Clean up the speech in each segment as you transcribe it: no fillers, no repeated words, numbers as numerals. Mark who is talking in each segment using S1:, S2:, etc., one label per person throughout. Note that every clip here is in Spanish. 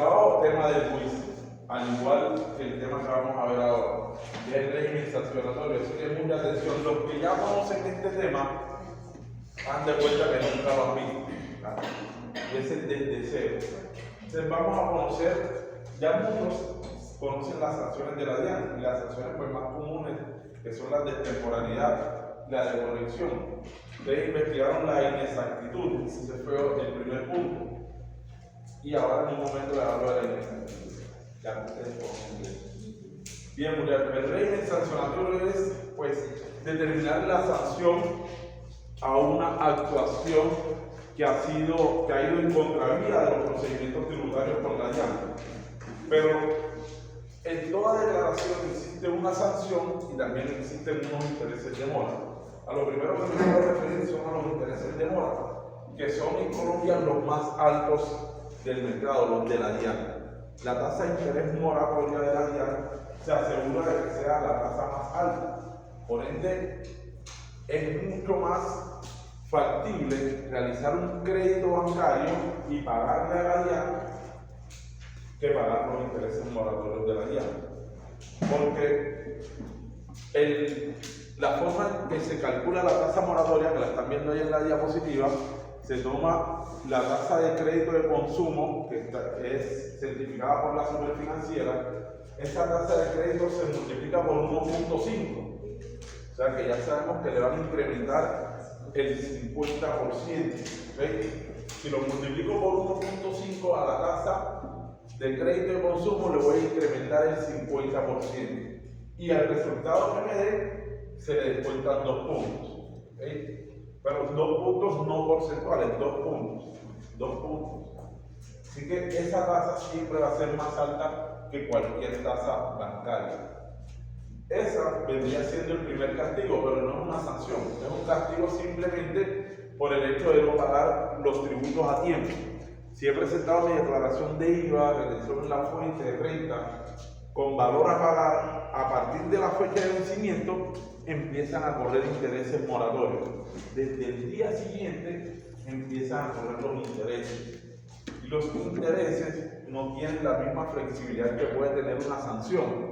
S1: octavo tema del juicio, al igual que el tema que vamos a ver ahora, que es el régimen sancionatorio. Así que mucha atención, los que ya conocen este tema, han de cuenta que nunca lo han visto, ¿verdad? Y es el del deseo. Entonces vamos a conocer, ya muchos conocen las sanciones de la DIAN, y las sanciones pues, más comunes, que son las de temporalidad, la de conexión. Ustedes investigaron la inexactitud, ese fue el primer punto. Y ahora en un momento le hablo de la inexactitud. Ya ustedes conocen. Bien, muchachos, el régimen sancionatorio es pues determinar la sanción a una actuación que ha ido en contravía de los procedimientos tributarios por la DIAN. Pero en toda declaración existe una sanción y también existen unos intereses de mora. A lo primero que me quiero referir son a los intereses de mora, que son en Colombia los más altos del mercado, los de la DIAN. La tasa de interés moratoria de la DIAN se asegura de que sea la tasa más alta. Por ende, es mucho más factible realizar un crédito bancario y pagarle a la DIAN que pagar los intereses moratorios de la DIAN. Porque la forma en que se calcula la tasa moratoria, que la están viendo ahí en la diapositiva, se toma la tasa de crédito de consumo, que es certificada por la Superfinanciera. Esa tasa de crédito se multiplica por 1.5. O sea que ya sabemos que le van a incrementar el 50%. ¿Okay? Si lo multiplico por 1.5 a la tasa de crédito de consumo, le voy a incrementar el 50%. Y al resultado que me dé, se le descuentan 2 puntos. ¿Okay? Pero 2 puntos no porcentuales, 2 puntos. 2 puntos. Así que esa tasa siempre va a ser más alta que cualquier tasa bancaria. Esa vendría siendo el primer castigo, pero no es una sanción. Es un castigo simplemente por el hecho de no pagar los tributos a tiempo. Si he presentado mi declaración de IVA, retención en la fuente de renta, con valor a pagar, a partir de la fecha de vencimiento, empiezan a correr intereses moratorios. Desde el día siguiente empiezan a correr los intereses. Y los intereses no tienen la misma flexibilidad que puede tener una sanción.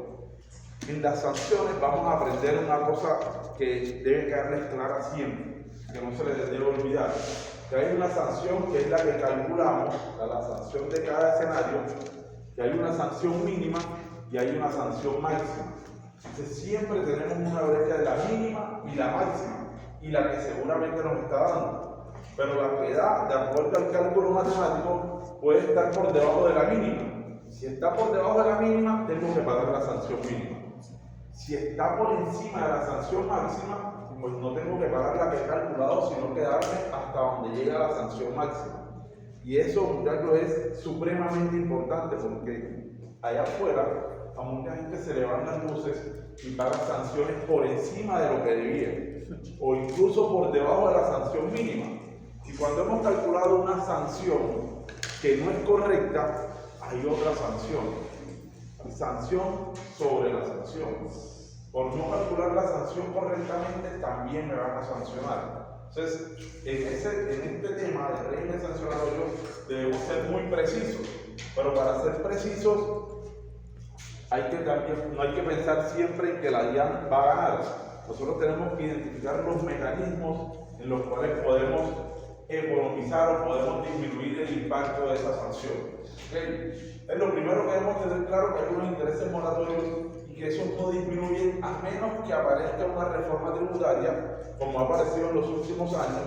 S1: En las sanciones vamos a aprender una cosa que debe quedarles clara siempre, que no se les debe olvidar. Que hay una sanción que es la que calculamos, la sanción de cada escenario, que hay una sanción mínima y hay una sanción máxima. Entonces siempre tenemos una brecha de la mínima y la máxima, y la que seguramente nos está dando. Pero la que da, de acuerdo al cálculo matemático, puede estar por debajo de la mínima. Si está por debajo de la mínima, tengo que pagar la sanción mínima. Si está por encima de la sanción máxima, pues no tengo que pagar la que he calculado, sino quedarme hasta donde llega la sanción máxima. Y eso, muchachos, es supremamente importante porque allá afuera a mucha gente se le van las luces y paga sanciones por encima de lo que debía, o incluso por debajo de la sanción mínima. Y cuando hemos calculado una sanción que no es correcta, hay otra sanción. Sanción sobre la sanción. Por no calcular la sanción correctamente, también me van a sancionar. Entonces, en este tema del régimen sancionatorio debemos ser muy precisos. Pero para ser precisos, no hay que pensar siempre en que la DIAN va a ganar. Nosotros tenemos que identificar los mecanismos en los cuales podemos economizar o podemos disminuir el impacto de esa sanción. ¿Okay? Es lo primero que debemos tener claro, que hay unos intereses moratorios y que esos no disminuyen a menos que aparezca una reforma tributaria, como ha aparecido en los últimos años,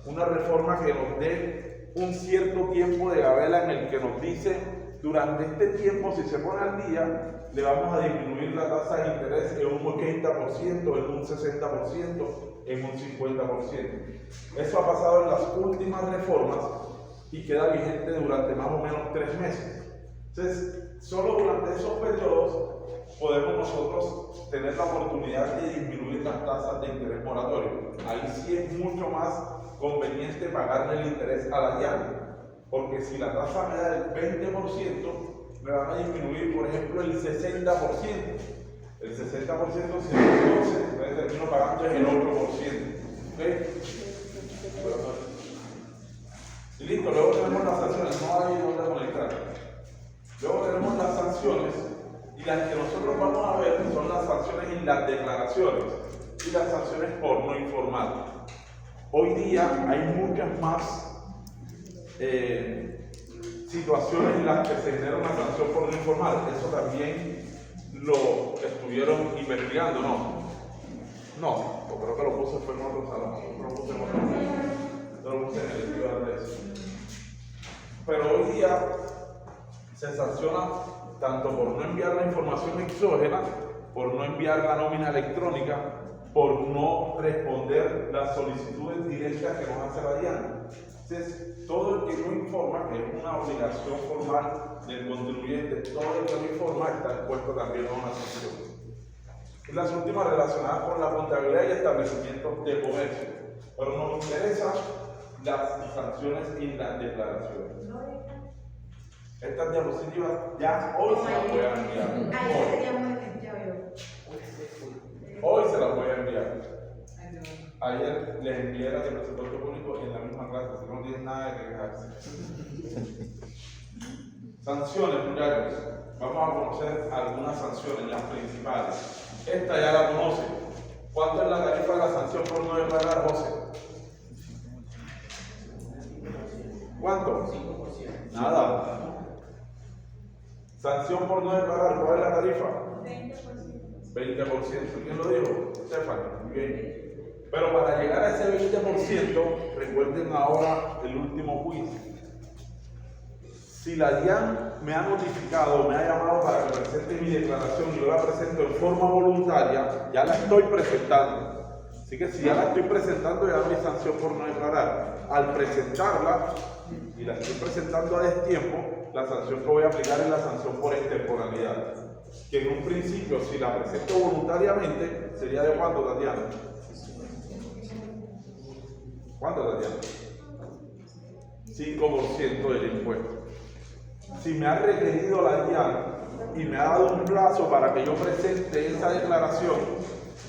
S1: una reforma que nos dé un cierto tiempo de gabela en el que nos dice: durante este tiempo, si se pone al día, le vamos a disminuir la tasa de interés en un 80%, en un 60%, en un 50%. Eso ha pasado en las últimas reformas y queda vigente durante más o menos 3 meses. Entonces, solo durante esos periodos podemos nosotros tener la oportunidad de disminuir las tasas de interés moratorio. Ahí sí es mucho más conveniente pagarle el interés a la DIAN, porque si la tasa me da el 20%, me van a disminuir, por ejemplo, el 60%. El 60% si es 12, entonces termino pagando el 8%. ¿Okay? Y listo, luego tenemos las sanciones, no hay donde conectar. las declaraciones y las sanciones por no informar. Hoy día hay muchas más situaciones en las que se genera una sanción por no informar. Eso también lo estuvieron investigando, no, creo que lo puse fue en otro salón, no lo puse en otro salón, no lo puse en el estudio de eso. Pero hoy día se sanciona tanto por no enviar la información exógena, por no enviar la nómina electrónica, por no responder las solicitudes directas que nos hace la DIAN. Entonces, todo el que no informa, que es una obligación formal del contribuyente, todo el que no informa está expuesto también a una sanción. Y las últimas relacionadas con la contabilidad y establecimientos de comercio. Pero nos interesan las sanciones y las declaraciones. Estas diapositivas ya hoy se las voy a enviar. Hoy se las voy a enviar. Ayer les envié las de presupuesto público en la misma clase, así que no tienen nada que quejarse. Sanciones, muchachos. Vamos a conocer algunas sanciones, las principales. Esta ya la conocen. ¿Cuánto es la tarifa de la sanción por no declarar, José? ¿Cuánto? 5%. Nada. Sanción por no declarar, ¿cuál es la tarifa? 20%. 20%. ¿Quién lo dijo? Stephanie. Muy bien. Pero para llegar a ese 20%, recuerden ahora el último quiz. Si la DIAN me ha notificado, me ha llamado para que presente mi declaración y yo la presento en forma voluntaria, ya la estoy presentando. Así que si ya la estoy presentando, ya no hay sanción por no declarar. Al presentarla, y la estoy presentando a destiempo, la sanción que voy a aplicar es la sanción por extemporaneidad. Que en un principio, si la presento voluntariamente, sería de cuánto, Tatiana. ¿Cuánto, Tatiana? 5% del impuesto. Si me ha requerido la DIAN y me ha dado un plazo para que yo presente esa declaración,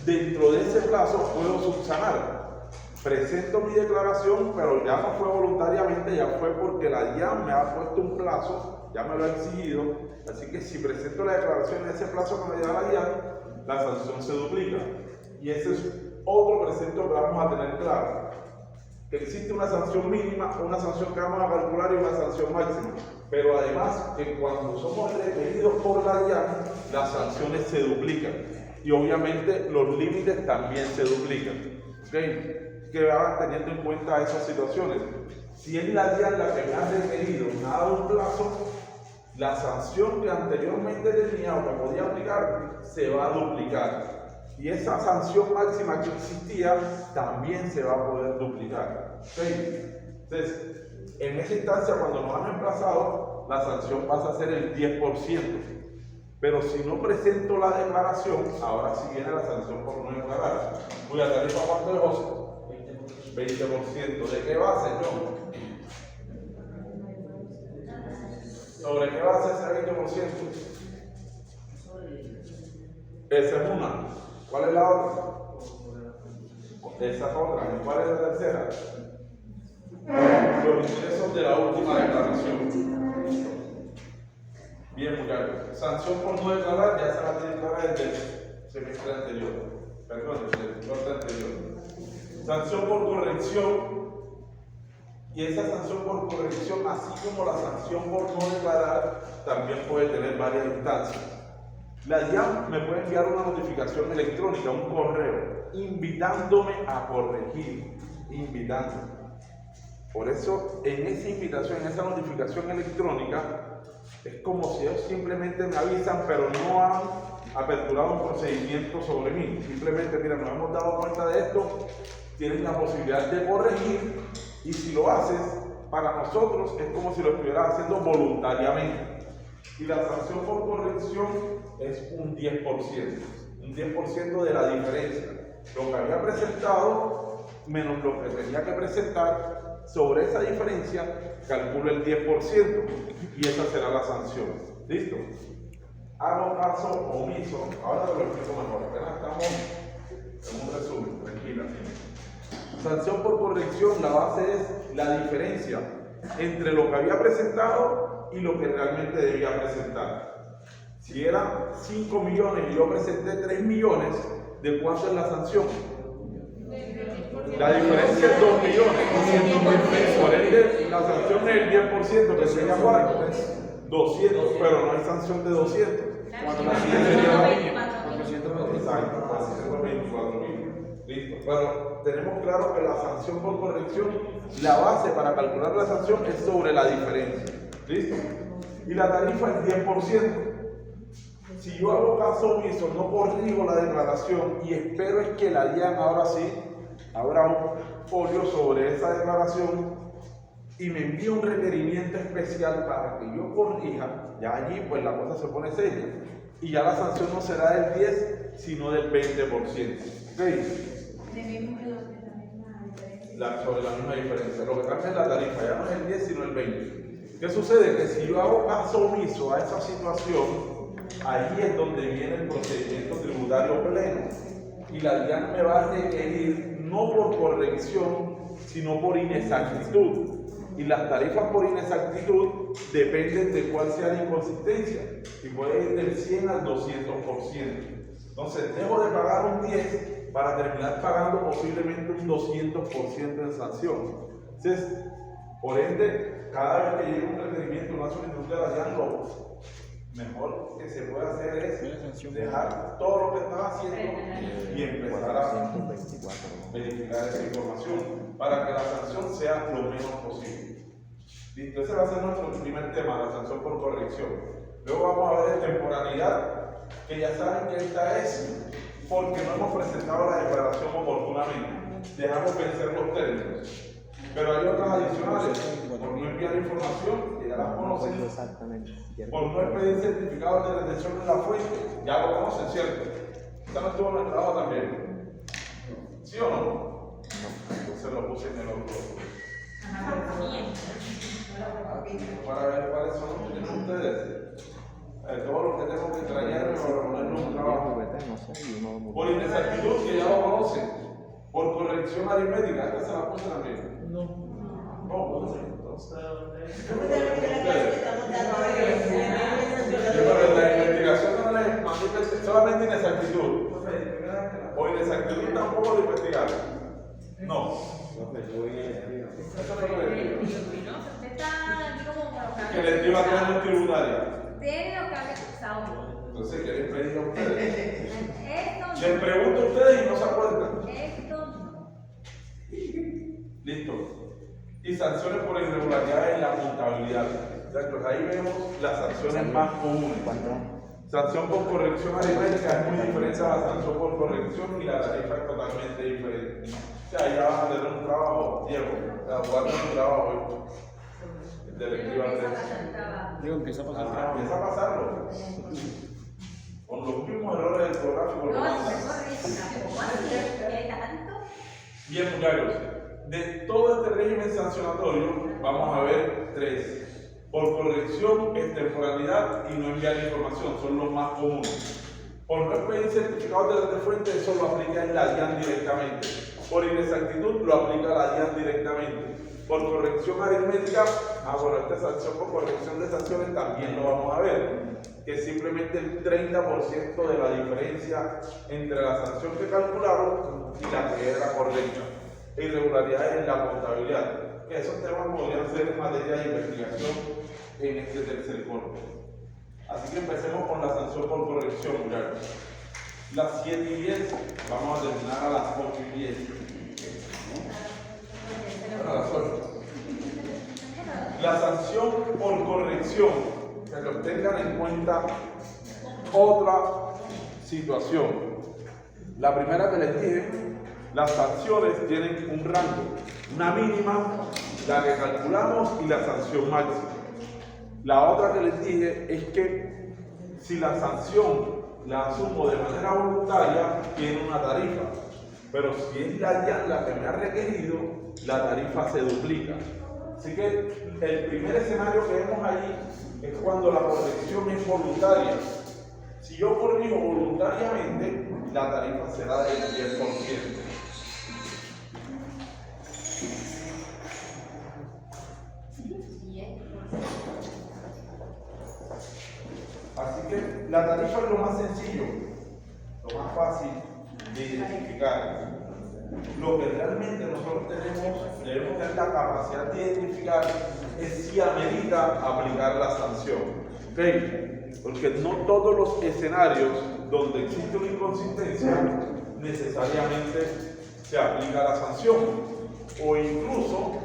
S1: dentro de ese plazo puedo subsanar. Presento mi declaración, pero ya no fue voluntariamente, ya fue porque la DIAN me ha puesto un plazo, ya me lo ha exigido. Así que si presento la declaración en ese plazo que me da la DIAN, la sanción se duplica. Y ese es otro precepto que vamos a tener claro. Que existe una sanción mínima, una sanción que vamos a calcular y una sanción máxima. Pero además, que cuando somos requeridos por la DIAN, las sanciones se duplican. Y obviamente los límites también se duplican. ¿Okay? Que van teniendo en cuenta esas situaciones. Si es la DIAN la que me ha requerido, me ha dado un plazo, la sanción que anteriormente tenía o que podía aplicar se va a duplicar. Y esa sanción máxima que existía también se va a poder duplicar. ¿Okay? Entonces, en esa instancia, cuando nos han emplazado, la sanción pasa a ser el 10%. Pero si no presento la declaración, ahora sí viene la sanción por no declarar. ¿Cuya tarifa cuánto es, José? 20%. ¿De qué base, John? ¿Sobre qué base ese 20%? Esa es una. ¿Cuál es la otra? Esa es otra. ¿Y cuál es la tercera? Los ingresos de la última declaración. Bien, muchachos. Sanción por no declarar, ya se la tiene clara desde el semestre anterior. Perdón, desde el corte anterior. Sanción por corrección. Y esa sanción por corrección, así como la sanción por no declarar, también puede tener varias instancias. La DIAN me puede enviar una notificación electrónica, un correo, invitándome a corregir, invitándome. Por eso, en esa invitación, en esa notificación electrónica, es como si ellos simplemente me avisan, pero no han aperturado un procedimiento sobre mí. Simplemente, mira, nos hemos dado cuenta de esto, tienes la posibilidad de corregir, y si lo haces, para nosotros es como si lo estuvieras haciendo voluntariamente. Y la sanción por corrección es un 10% de la diferencia. Lo que había presentado menos lo que tenía que presentar, sobre esa diferencia calculo el 10% y esa será la sanción. ¿Listo? Hago caso omiso. Ahora te lo explico mejor. Apenas estamos en un resumen, tranquila. Sanción por corrección, la base es la diferencia entre lo que había presentado y lo que realmente debía presentar. Si eran 5 millones y yo presenté 3 millones, ¿de cuánto es la sanción? La diferencia es 2 millones. Por ende, la sanción es el 10%, que sería ¿cuánto? 200, pero no hay sanción de 200.
S2: Cuando la siguiente sería
S1: 424.000. Exacto, 424.000. Listo. Pero tenemos claro que la sanción por corrección, la base para calcular la sanción es sobre la diferencia. ¿Listo? Y la tarifa es 10%. Si yo hago caso omiso, no corrijo la declaración y espero es que la DIAN ahora sí abra un folio sobre esa declaración y me envíe un requerimiento especial para que yo corrija, ya allí pues la cosa se pone seria y ya la sanción no será del 10 sino del 20%. ¿Ok? Sobre la misma diferencia. Lo que cambia es la tarifa, ya no es el 10 sino el 20. ¿Qué sucede? Que si yo hago caso omiso a esa situación, ahí es donde viene el procedimiento tributario pleno y la DIAN me va a requerir no por corrección sino por inexactitud, y las tarifas por inexactitud dependen de cuál sea la inconsistencia y puede ir del 100 al 200%. Entonces dejo de pagar un 10 para terminar pagando posiblemente un 200% en sanción. Entonces, por ende, cada vez que llegue un requerimiento, una solicitud de la DIAN, lo mejor que se puede hacer es dejar todo lo que estaba haciendo y empezar a verificar esa información para que la sanción sea lo menos posible. Listo, ese va a ser nuestro primer tema, la sanción por corrección. Luego vamos a ver temporalidad, que ya saben que esta es porque no hemos presentado la declaración oportunamente. Dejamos vencer los términos. Pero hay otras adicionales, por no enviar información, que ya las conocen, por no expedir certificados de retención en la fuente, ya lo conocen, ¿cierto? ¿Esta no estuvo en el trabajo también? ¿Sí o no? Entonces lo puse en el otro. Para ver cuáles son los que tienen ustedes. Todo lo que tengo que traer para ponerlo en un trabajo. Por inexactitud, que ya lo conocen. Por corrección aritmética, esta se la puse también. No, pero la investigación no le mandé solamente inexactitud. O inexactitud tampoco lo investigaron. No. Que les dio la clase tributaria. Entonces, ¿qué les pedí a ustedes? Les pregunto a ustedes y no se acuerdan. Listo. Y sanciones por irregularidades en la contabilidad. Entonces, ahí vemos las sanciones más comunes. Sanción por corrección aritmética es muy diferente a la sanción por corrección y la tarifa es totalmente diferente. O sea, ya vas a tener un trabajo, Diego. Voy a tener un trabajo delictivo.
S3: Diego, empieza a pasar.
S1: Empieza a pasarlo. Con los mismos errores del programa. Bien, muchachos. De todo este régimen sancionatorio, vamos a ver 3. Por corrección, extemporaneidad y no enviar información, son los más comunes. Por no expedir certificados de fuente, eso lo aplica en la DIAN directamente. Por inexactitud, lo aplica la DIAN directamente. Por corrección aritmética, bueno, esta sanción por corrección de sanciones también lo vamos a ver, que es simplemente el 30% de la diferencia entre la sanción que calcularon y la que era correcta. Irregularidades en la contabilidad, que esos temas podrían ser en materia de investigación en este tercer corte. Así que empecemos con la sanción por corrección, muchachos. Las 7:10, vamos a terminar a las 8:10. A las 8. La sanción por corrección, que tengan en cuenta otra situación. La primera que les dije, las sanciones tienen un rango, una mínima, la que calculamos, y la sanción máxima. La otra que les dije es que si la sanción la asumo de manera voluntaria, tiene una tarifa, pero si es la DIAN la que me ha requerido, la tarifa se duplica. Así que el primer escenario que vemos ahí es cuando la corrección es voluntaria. Si yo corrijo voluntariamente, la tarifa será del 10%. Así que la tarifa es lo más sencillo, lo más fácil de identificar. Lo que realmente nosotros debemos tener la capacidad de identificar es si amerita aplicar la sanción. ¿Okay? Porque no todos los escenarios donde existe una inconsistencia necesariamente se aplica la sanción, o incluso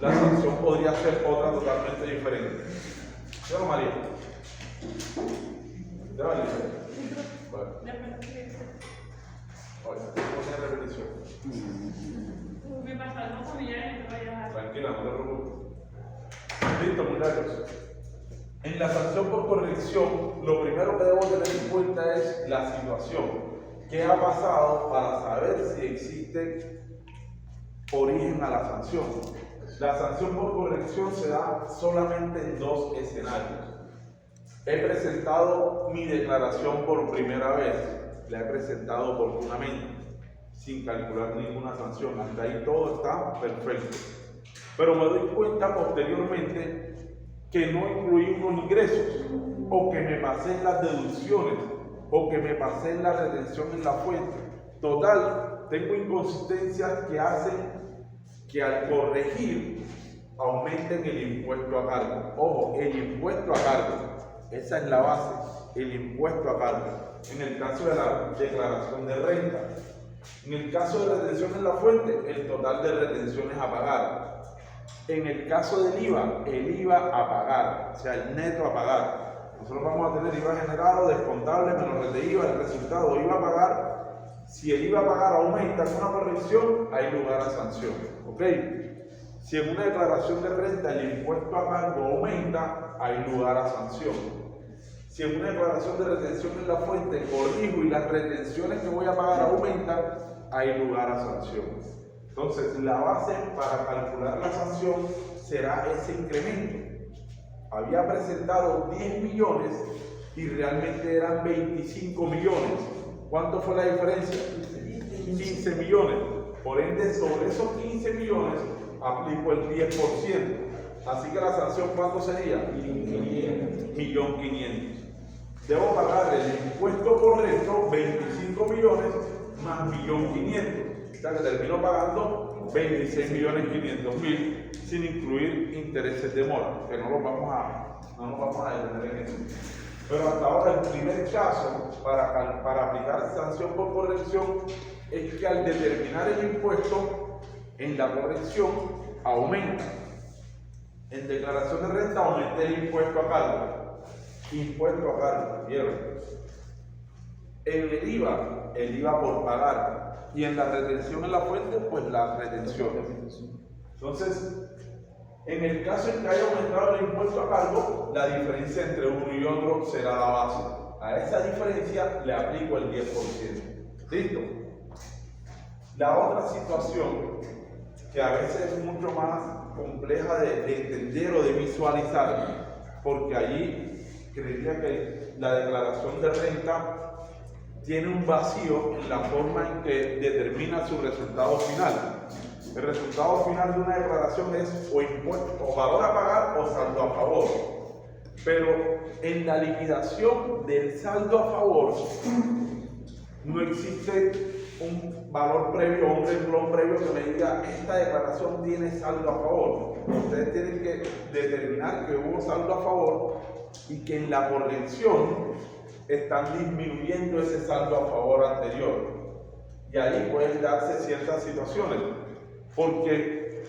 S1: la sanción podría ser otra totalmente diferente. ¿Sí o no, María? ¿Ya vale? Bueno. Oye, no tiene repetición.
S2: Me pasa algo familiar y te vaya a...
S1: Tranquila, no te preocupes. Listo, muchachos. En la sanción por corrección, lo primero que debo tener en cuenta es la situación. ¿Qué ha pasado para saber si existe origen a la sanción? La sanción por corrección se da solamente en dos escenarios. He presentado mi declaración por primera vez, la he presentado oportunamente, sin calcular ninguna sanción. Hasta ahí todo está perfecto. Pero me doy cuenta posteriormente que no incluí unos ingresos, o que me pasé en las deducciones, o que me pasé en la retención en la fuente. Total, tengo inconsistencias que hacen que al corregir aumenten el impuesto a cargo. Ojo, el impuesto a cargo, esa es la base, el impuesto a cargo. En el caso de la declaración de renta, en el caso de retención en la fuente, el total de retenciones a pagar. En el caso del IVA, el IVA a pagar, o sea, el neto a pagar. Nosotros vamos a tener IVA generado, descontable, menos de IVA, el resultado IVA a pagar. Si el IVA a pagar aumenta con una corrección, hay lugar a sanción. ¿Ok? Si en una declaración de renta el impuesto a cargo aumenta, hay lugar a sanción. Si en una declaración de retención en la fuente corrijo y las retenciones que voy a pagar aumentan, hay lugar a sanción. Entonces, la base para calcular la sanción será ese incremento. Había presentado 10 millones y realmente eran 25 millones. ¿Cuánto fue la diferencia? 15 millones. Por ende, sobre esos 15 millones aplico el 10%. Así que la sanción, ¿cuánto sería? 1.500.000. Debo pagar el impuesto correcto, 25 millones más 1.500.000. O sea que termino pagando 26.500.000 sin incluir intereses de mora, que no nos vamos a detener en eso. Pero hasta ahora el primer caso para aplicar sanción por corrección es que al determinar el impuesto en la corrección aumenta. En declaración de renta aumenta el impuesto a cargo. Impuesto a cargo, ¿vieron? En el IVA por pagar. Y en la retención en la fuente, pues las retenciones. Entonces, en el caso en que haya aumentado el impuesto a cargo, la diferencia entre uno y otro será la base. A esa diferencia le aplico el 10%. ¿Listo? La otra situación, que a veces es mucho más compleja de entender o de visualizar, porque allí creería que la declaración de renta tiene un vacío en la forma en que determina su resultado final. El resultado final de una declaración es o impuesto, o valor a pagar o saldo a favor. Pero en la liquidación del saldo a favor no existe un valor previo o un renglón previo que me diga esta declaración tiene saldo a favor. Ustedes tienen que determinar que hubo saldo a favor y que en la corrección están disminuyendo ese saldo a favor anterior. Y ahí pueden darse ciertas situaciones, porque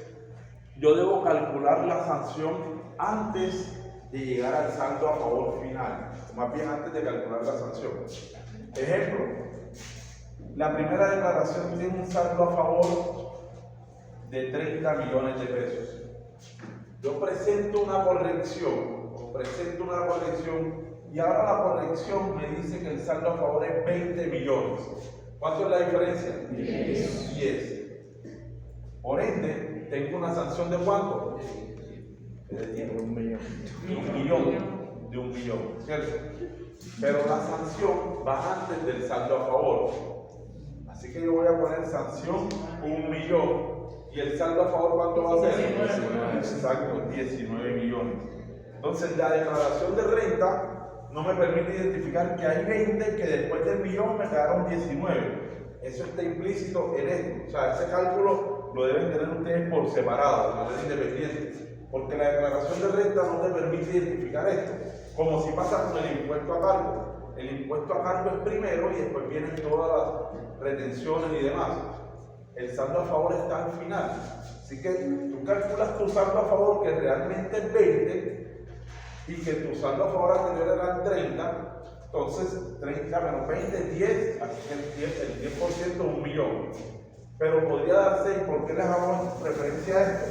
S1: yo debo calcular la sanción antes de llegar al saldo a favor final, o más bien antes de calcular la sanción. Ejemplo, la primera declaración tiene un saldo a favor de 30 millones de pesos. Yo presento una corrección, y ahora la corrección me dice que el saldo a favor es 20 millones. ¿Cuánto es la diferencia? 10. Por ende, tengo una sanción de ¿cuánto? De 1 millón. De un millón, ¿cierto? Pero la sanción va antes del saldo a favor. Así que yo voy a poner sanción 1 millón. ¿Y el saldo a favor cuánto va a ser? 19. Exacto, 19 millones. Entonces, la declaración de renta no me permite identificar que hay 20 que después del millón me quedaron 19. Eso está implícito en esto. O sea, ese cálculo lo deben tener ustedes por separado, de manera independiente. Porque la declaración de renta no te permite identificar esto. Como si pasa con el impuesto a cargo. El impuesto a cargo es primero y después vienen todas las retenciones y demás. El saldo a favor está al final. Así que tú calculas tu saldo a favor, que realmente es 20, y que tu saldo a favor anterior eran 30. Entonces, 30 menos 20, 10, así que el 10% es 1 millón. Pero podría dar 6, ¿por qué les hago referencia a esto?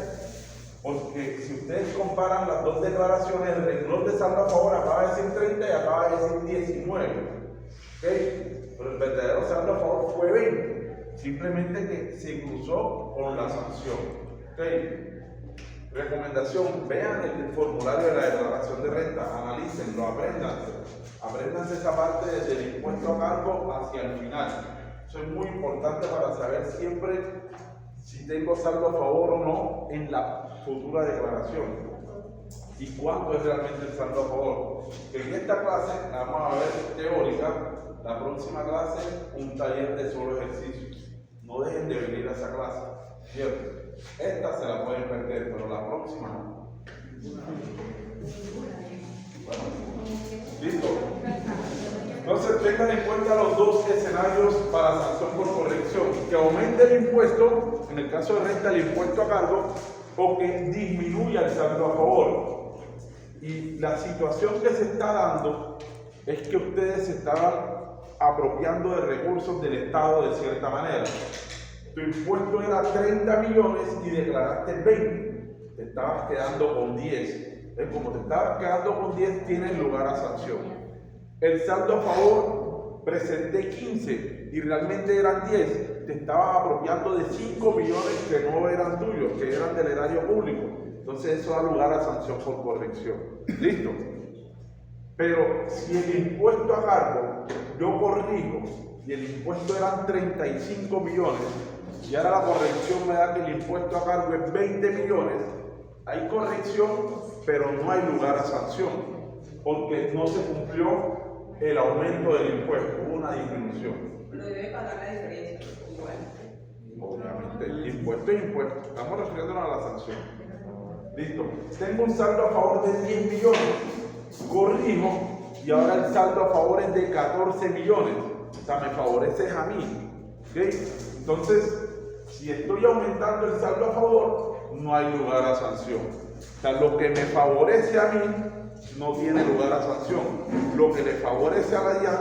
S1: Porque si ustedes comparan las dos declaraciones, el renglón de saldo a favor acaba de decir 30 y acaba de decir 19. ¿Okay? Pero el verdadero saldo a favor fue 20. Simplemente que se cruzó con la sanción. ¿Okay? Recomendación: vean el formulario de la declaración de renta, analícenlo, apréndanse esa parte desde el impuesto a cargo hacia el final. Eso es muy importante para saber siempre si tengo saldo a favor o no en la futura declaración y cuánto es realmente el saldo a favor. En esta clase la vamos a ver teórica, la próxima clase un taller de solo ejercicios. No dejen de venir a esa clase, ¿cierto? Esta se la pueden perder, pero la próxima no. Bueno, listo. Entonces tengan en cuenta los dos escenarios para sanción por corrección: que aumente el impuesto, en el caso de renta el impuesto a cargo, o que disminuya el saldo a favor. Y la situación que se está dando es que ustedes se estaban apropiando de recursos del Estado de cierta manera. Tu impuesto era 30 millones y declaraste 20, te estabas quedando con 10. Entonces, como te estabas quedando con 10, tienes lugar a sanción. El saldo a favor, presenté 15 y realmente eran 10, te estabas apropiando de 5 millones que no eran tuyos, que eran del erario público. Entonces eso da lugar a sanción por corrección. ¿Listo? Pero si el impuesto a cargo yo corrijo y el impuesto eran 35 millones y ahora la corrección me da que el impuesto a cargo es 20 millones, hay corrección, pero no hay lugar a sanción, porque no se cumplió el aumento del impuesto, hubo una disminución.
S3: Pero debe pagar la diferencia, igual.
S1: Obviamente, el impuesto es impuesto, estamos refiriéndonos a la sanción. Listo, tengo un saldo a favor de 10 millones, corrijo y ahora el saldo a favor es de 14 millones, o sea, me favorece a mí. ¿Okay? Entonces, si estoy aumentando el saldo a favor, no hay lugar a sanción. O sea, lo que me favorece a mí no tiene lugar a sanción. Lo que le favorece a la DIAN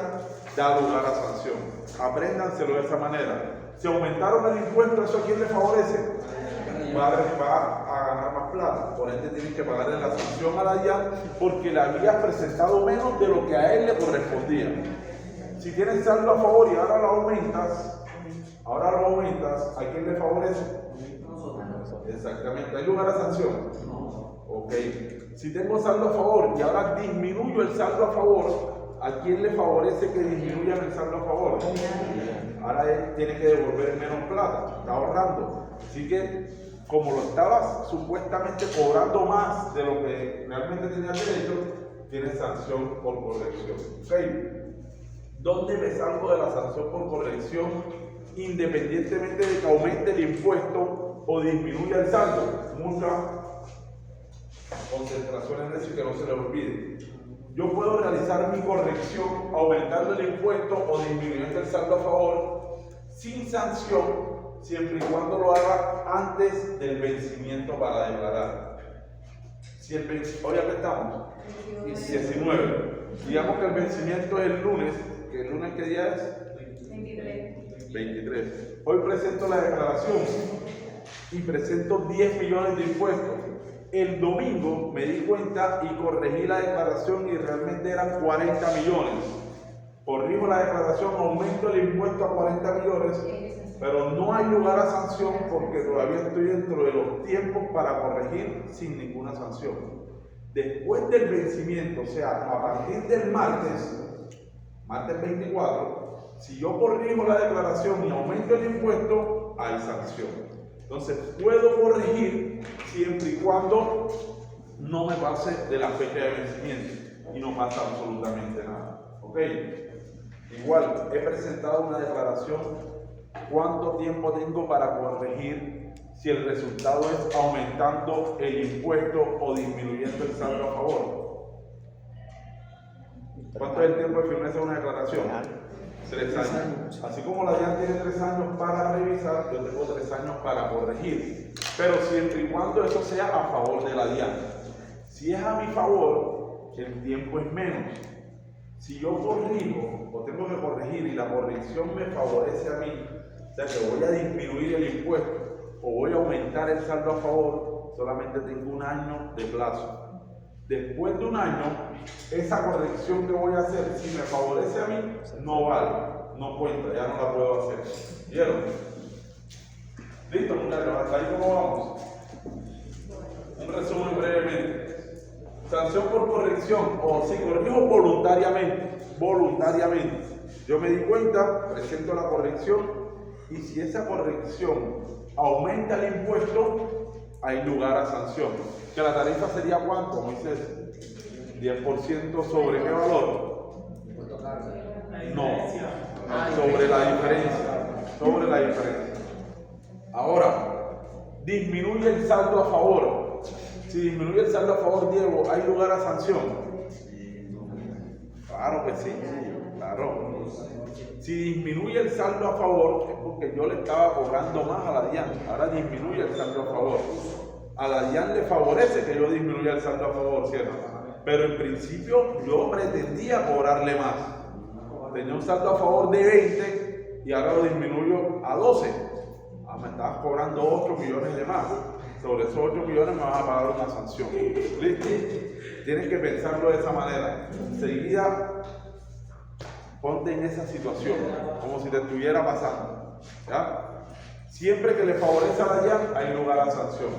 S1: da lugar a sanción. Apréndanselo de esa manera. Si aumentaron el impuesto, ¿eso a quién le favorece? Va a ganar más plata. Por ende, tienes que pagarle la sanción a la DIAN porque le habías presentado menos de lo que a él le correspondía. Si tienes saldo a favor y ahora lo aumentas, ¿a quién le favorece? Exactamente. ¿Hay lugar a sanción? Ok. Si tengo saldo a favor y ahora disminuyo el saldo a favor, ¿a quién le favorece que disminuyan el saldo a favor? Ahora él tiene que devolver menos plata, está ahorrando. Así que, como lo estabas supuestamente cobrando más de lo que realmente tenía derecho, tiene sanción por corrección. ¿Okay? ¿Dónde me salgo de la sanción por corrección? Independientemente de que aumente el impuesto o disminuya el saldo. Mucha concentración en eso y que no se le olvide. Yo puedo realizar mi corrección aumentando el impuesto o disminuyendo el saldo a favor sin sanción, siempre y cuando lo haga antes del vencimiento para declarar. Si el vencimiento, hoy acá estamos, 19. Digamos que el vencimiento es el lunes, que el lunes ¿qué día es? 23. Hoy presento la declaración y presento 10 millones de impuestos. El domingo me di cuenta y corregí la declaración y realmente eran 40 millones. Corrijo la declaración, aumento el impuesto a 40 millones, pero no hay lugar a sanción porque todavía estoy dentro de los tiempos para corregir sin ninguna sanción. Después del vencimiento, o sea, a partir del martes 24, si yo corrijo la declaración y aumento el impuesto, hay sanción. Entonces, puedo corregir siempre y cuando no me pase de la fecha de vencimiento. y no pasa absolutamente nada. ¿Ok? Igual, he presentado una declaración. ¿Cuánto tiempo tengo para corregir si el resultado es aumentando el impuesto o disminuyendo el saldo a favor? ¿Cuánto es el tiempo de firmeza de una declaración? 3 años. Así como la DIAN tiene 3 años para revisar, yo tengo 3 años para corregir. Pero siempre y cuando eso sea a favor de la DIAN. Si es a mi favor, el tiempo es menos. Si yo corrijo o tengo que corregir y la corrección me favorece a mí, o sea que voy a disminuir el impuesto o voy a aumentar el saldo a favor, solamente tengo 1 año de plazo. Después de 1 año, esa corrección que voy a hacer, si me favorece a mí, no vale, no cuenta, ya no la puedo hacer. ¿Vieron? ¿Listo, muchachos? ¿Hasta ahí cómo vamos? Un resumen brevemente. Sanción por corrección, o si corrijo voluntariamente. Yo me di cuenta, presento la corrección, y si esa corrección aumenta el impuesto, hay lugar a sanción. ¿Que la tarifa sería cuánto, Moisés? 10% sobre qué valor? No, sobre la diferencia. Ahora, disminuye el saldo a favor. Si disminuye el saldo a favor, Diego, ¿hay lugar a sanción? Claro que sí, claro. Si disminuye el saldo a favor, es porque yo le estaba cobrando más a la DIAN. Ahora disminuye el saldo a favor. A la DIAN le favorece que yo disminuya el saldo a favor, ¿cierto? Pero en principio yo pretendía cobrarle más. Tenía un saldo a favor de 20 y ahora lo disminuyo a 12. Me estabas cobrando 8 millones de más. Sobre esos 8 millones me vas a pagar una sanción. ¿Listo? Tienes que pensarlo de esa manera. Enseguida, ponte en esa situación, como si te estuviera pasando. ¿Ya? Siempre que le favorece a la DIAN, hay lugar a sanción.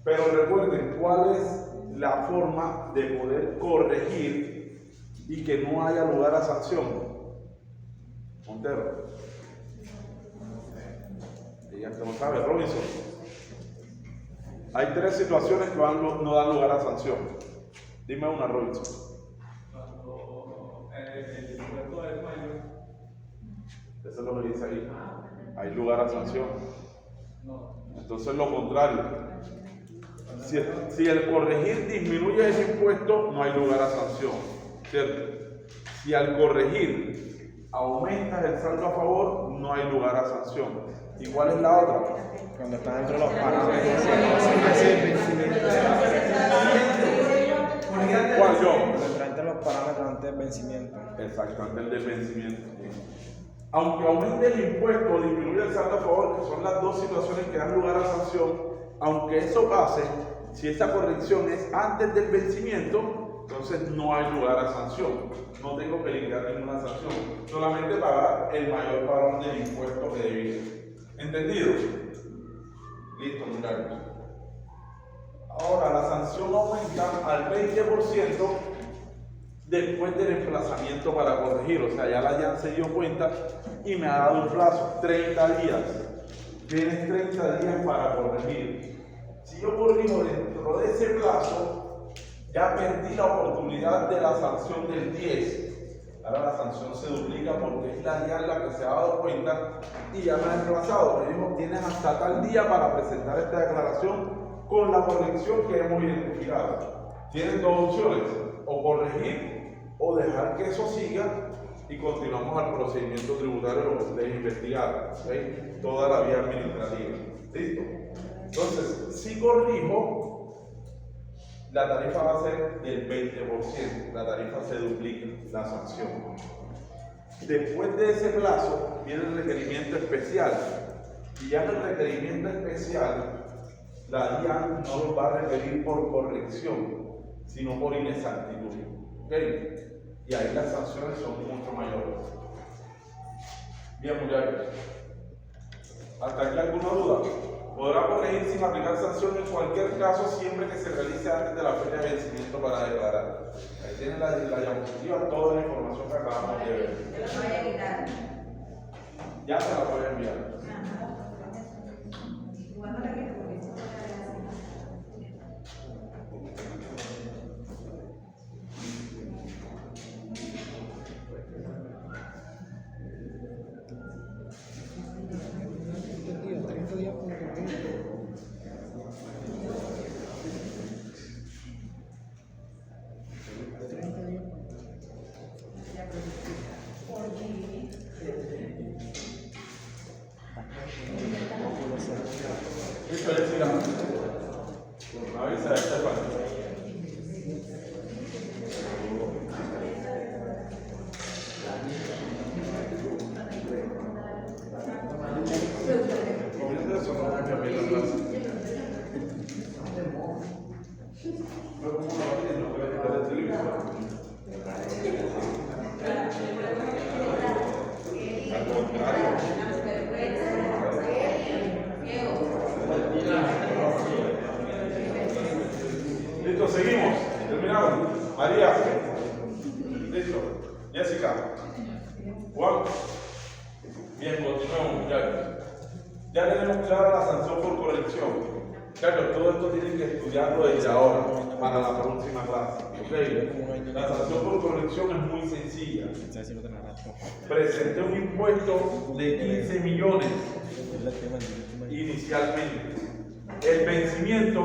S1: Pero recuerden, ¿cuál es la forma de poder corregir y que no haya lugar a sanción? Montero. Ella que no sabe, Robinson. Hay 3 situaciones que no dan lugar a sanción. Dime una, Robinson.
S4: Cuando el impuesto es mayor.
S1: Eso es lo que dice ahí. Hay lugar a sanción.
S4: No.
S1: Entonces lo contrario. Si el corregir disminuye ese impuesto, no hay lugar a sanción. ¿Cierto? Si al corregir aumentas el saldo a favor, no hay lugar a sanción. ¿Y cuál es la otra?
S5: Cuando está dentro de los parámetros.
S1: ¿Cuál yo?
S5: Cuando está entre los parámetros antes del vencimiento.
S1: Exacto, antes del vencimiento. Aunque aumente el impuesto o disminuya el saldo a favor, que son las 2 situaciones que dan lugar a sanción, aunque eso pase, si esa corrección es antes del vencimiento, entonces no hay lugar a sanción. No tengo que liquidar ninguna sanción, solamente pagar el mayor valor del impuesto que debía. ¿Entendido? Listo, muchachos. Ahora la sanción aumenta al 20% después del emplazamiento para corregir. O sea, ya la DIAN se dio cuenta y me ha dado un plazo, 30 días. Tienes 30 días para corregir. Si yo corrijo dentro de ese plazo, ya perdí la oportunidad de la sanción del 10. Ahora la sanción se duplica porque es la DIAN la que se ha dado cuenta y ya me ha emplazado. Me dijo, tienes hasta tal día para presentar esta declaración con la corrección que hemos identificado. Tienes 2 opciones, o corregir o dejar que eso siga y continuamos al procedimiento tributario lo que ustedes investigaron, ¿okay? Toda la vía administrativa. ¿Listo? Entonces, si corrijo, la tarifa va a ser del 20%, la tarifa se duplica, la sanción. Después de ese plazo viene el requerimiento especial, y ya en el requerimiento especial, la DIAN no lo va a requerir por corrección, sino por inexactitud. ¿Okay? Y ahí las sanciones son mucho mayores. Bien, muchachos. ¿Hasta aquí alguna duda? Podrá corregir sin aplicar sanción en cualquier caso siempre que se realice antes de la fecha de vencimiento para declarar. Ahí tienen la diapositiva, toda la información que acabamos de ver.
S3: Te lo voy a quitar.
S1: Ya se la voy a enviar.
S3: ¿Cuándo la quiero? Porque esto no
S1: Al contrario. Listo, seguimos. Terminado. María. Listo. Jessica. Juan. Bien, continuamos, muchachos. Ya tenemos clara la sanción por corrección. Claro, todo esto tienen que estudiarlo desde ahora para la próxima clase. ¿Okay? La sanción por corrección es muy sencilla. Presenté un impuesto de 15 millones inicialmente. El vencimiento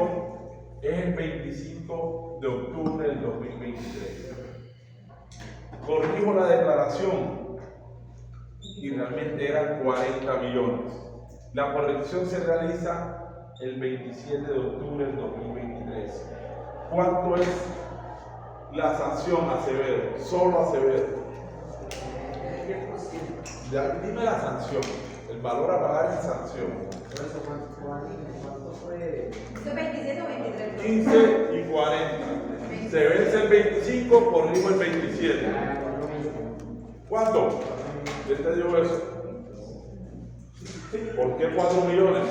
S1: es el 25 de octubre del 2023. Corrijo la declaración y realmente eran 40 millones. La corrección se realiza el 27 de octubre del 2023. ¿Cuánto es la sanción, Acevedo? Solo Acevedo. Ya, dime la sanción, el valor a pagar en sanción.
S3: ¿Cuánto fue? ¿Esto 27 o 23?
S1: 15 y 40. Se vence el 25, corrijo el 27. ¿Cuánto? ¿Quién te dio eso? ¿Por qué 4 millones?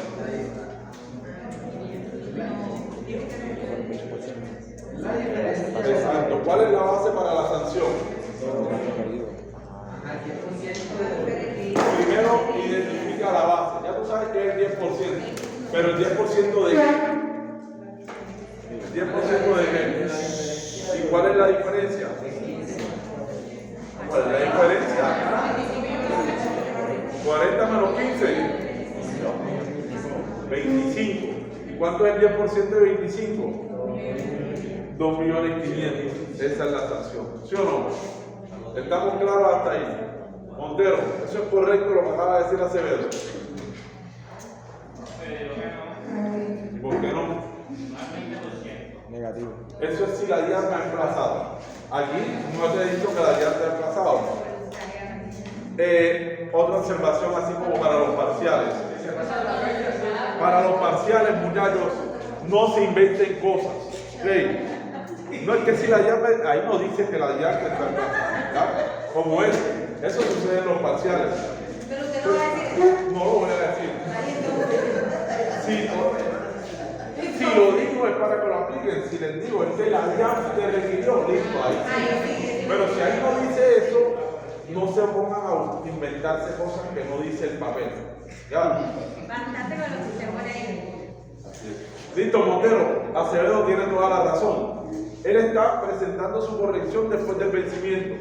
S1: Exacto. ¿Cuál es la base para la sanción? Primero identifica la base. Ya tú sabes que es el 10%. Pero el 10% de qué? ¿El 10% de qué? ¿Y cuál es la diferencia? ¿Cuál es la diferencia? 40 menos 15. 25. ¿Y cuánto es el 10% de 25? 2.500.000. Esa es la sanción. ¿Sí o no? ¿Estamos claros hasta ahí? Montero, ¿eso es correcto lo que acaba de decir Acevedo? ¿Y por qué no?
S5: Negativo.
S1: Eso es si la DIAN está emplazada. Aquí no te he dicho que la DIAN está emplazada. Otra observación así como para los parciales. Para los parciales, muchachos, no se inventen cosas. ¿Okay? No es que si la DIAN, ahí no dice que la DIAN está emplazada. ¿Ya? Como es. Eso sucede en los parciales.
S3: Pero usted no va a decir.
S1: No lo voy a decir. Si lo digo es para que lo apliquen. Si les digo es que la DIAN te requirió, listo, ahí sí. Pero si ahí no dice eso, no se pongan a inventarse cosas que no dice el papel. ¿Ya?
S3: Bastante con lo que usted pone ahí.
S1: Listo, Montero. Acevedo tiene toda la razón. Él está presentando su corrección después del vencimiento.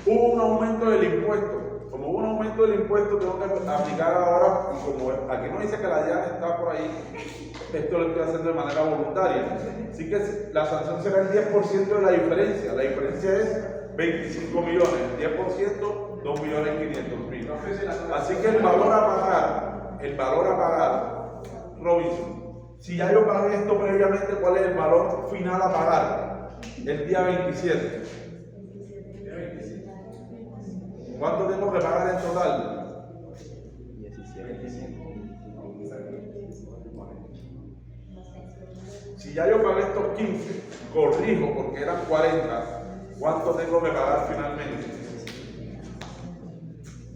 S1: Hubo un aumento del impuesto. Como hubo un aumento del impuesto, tengo que aplicar ahora. Y como aquí no dice que la DIAN está por ahí, esto lo estoy haciendo de manera voluntaria. Así que la sanción será el 10% de la diferencia. La diferencia es 25 millones. El 10%, 2.500.000. Así que el valor a pagar, Robinson, si ya yo pagué esto previamente, ¿cuál es el valor final a pagar? El día 27. ¿Cuánto tengo que pagar en total?
S5: 17.
S1: Si ya yo pagué estos 15, corrijo porque eran 40, ¿cuánto tengo que pagar finalmente?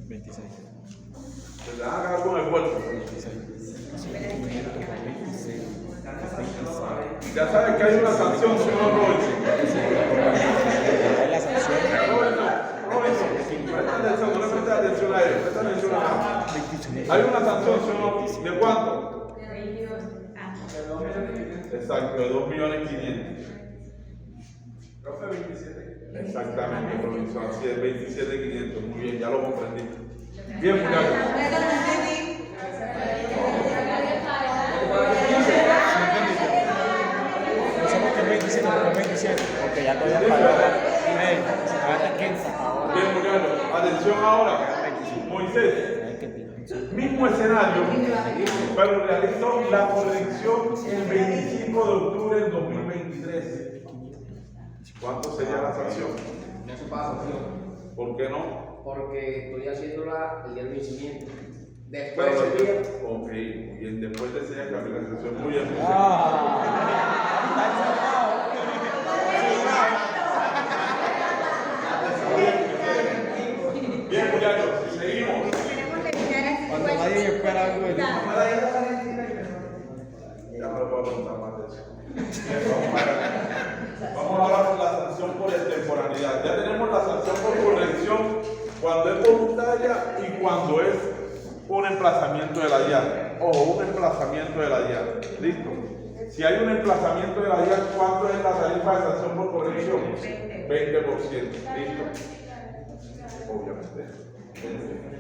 S5: 26.
S1: Se te van a quedar con el vuelto.
S5: 26.
S1: Ya sabes que hay una sanción, señor Robinson.
S5: La sanción.
S1: Robinson, presta atención, no le prestes atención a él, presta atención a él. Hay una sanción, señor, ¿de cuánto? Exacto, de 2.500.000.
S4: Profe, 27.
S1: Exactamente, Robinson, así es, 27.500. Muy bien, ya lo comprendí. Bien, muchachos.
S5: No somos que es 27, porque es 27. Porque ya todavía pagado. Hasta 15.
S1: Bien, muchachos, atención ahora. Moisés. Mismo escenario, pero realizó la corrección el 25 de octubre del 2023. ¿Cuánto sería la sanción?
S6: No se paga sanción,
S1: ¿Por qué no?
S6: porque estoy haciéndola el día del vencimiento. Después
S1: Pero,
S6: de ese día,
S1: ok, muy bien, después de ese día cambia la sanción. Muy bien, cuando es un emplazamiento de la DIAN. Ojo, un emplazamiento de la DIAN. ¿Listo? Si hay un emplazamiento de la DIAN, ¿cuánto es la tarifa de sanción por corrección? 20%. ¿Listo? Obviamente.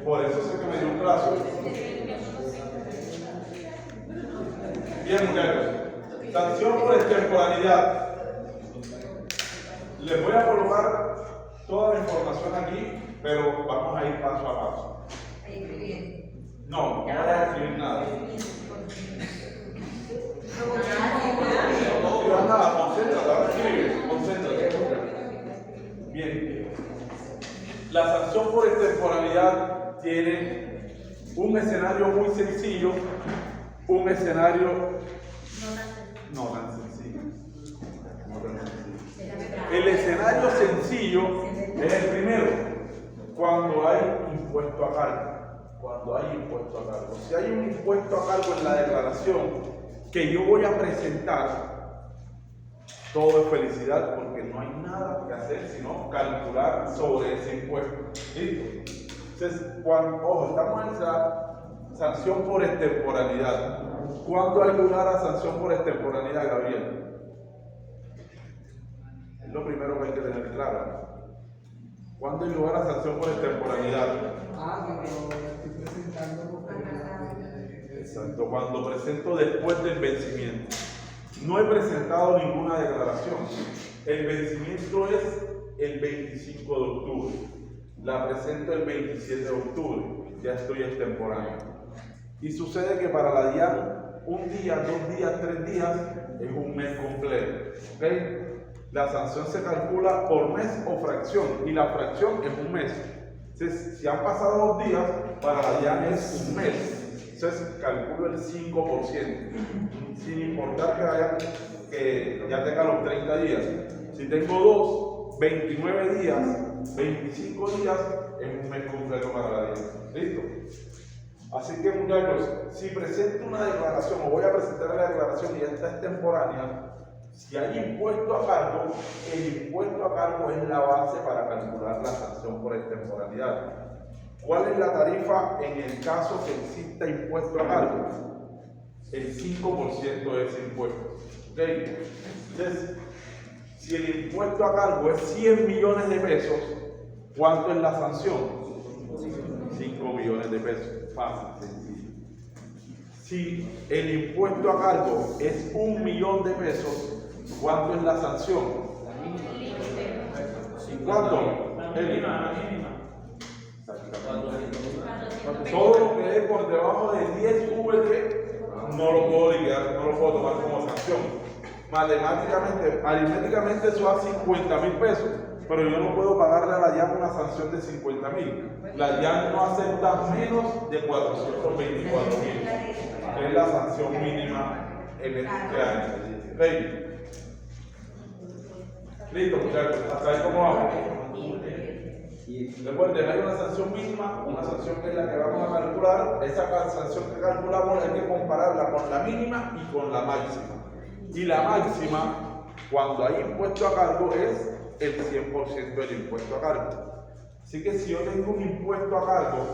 S1: Por eso sé que me dio un plazo. Bien, muchachos. Sanción por extemporaneidad. Les voy a colocar toda la información aquí, pero vamos a ir paso a paso. No, no voy a escribir nada. No escribas nada, concéntrate, ahora escribe, concéntrate. Bien. La sanción por extemporaneidad tiene un escenario muy sencillo, un escenario no tan sencillo. El escenario sencillo es el primero, cuando hay impuesto a cargo. Cuando hay impuesto a cargo. Si hay un impuesto a cargo en la declaración que yo voy a presentar, todo es felicidad porque no hay nada que hacer sino calcular sobre ese impuesto. ¿Listo? Entonces, ojo, estamos en esa sanción por extemporaneidad. ¿Cuándo hay lugar a sanción por extemporaneidad, Gabriel? Es lo primero que hay que tener claro. ¿Cuándo hay lugar a sanción por extemporaneidad?
S7: Estoy presentando.
S1: Exacto, cuando presento después del vencimiento. No he presentado ninguna declaración. El vencimiento es el 25 de octubre. La presento el 27 de octubre. Ya estoy extemporáneo. Y sucede que para la DIAN, un día, 2 días, 3 días es un mes completo. ¿Okay? La sanción se calcula por mes o fracción. Y la fracción es un mes. Entonces, si han pasado 2 días, para la DIAN es un mes. Entonces, calculo el 5%. Sin importar que ya tenga los 30 días. Si tengo 2, 29 días, 25 días, es un mes completo para la DIAN. ¿Listo? Así que, muchachos, si presento una declaración o voy a presentar la declaración y ya está extemporánea, si hay impuesto a cargo, el impuesto a cargo es la base para calcular la sanción por extemporaneidad. ¿Cuál es la tarifa en el caso que exista impuesto a cargo? El 5% de ese impuesto. ¿Okay? Entonces, si el impuesto a cargo es 100 millones de pesos, ¿cuánto es la sanción? 5 millones de pesos. Fácil, sencillo. Si el impuesto a cargo es 1 millón de pesos, ¿cuánto es la sanción? ¿Cuánto?
S2: La mínima.
S1: Todo lo que es por debajo de 10 VT no lo puedo liquidar, no lo puedo tomar como sanción. Matemáticamente, aritméticamente eso da 50.000 pesos, pero yo no puedo pagarle a la DIAN una sanción de 50.000. La DIAN no acepta menos de 424.000, que es la sanción mínima en este año. ¿Okay? Listo, muchachos, hasta ahí cómo vamos. Recuerden, hay una sanción mínima, una sanción que es la que vamos a calcular. Esa sanción que calculamos hay que compararla con la mínima y con la máxima. Y la máxima, cuando hay impuesto a cargo, es el 100% del impuesto a cargo. Así que si yo tengo un impuesto a cargo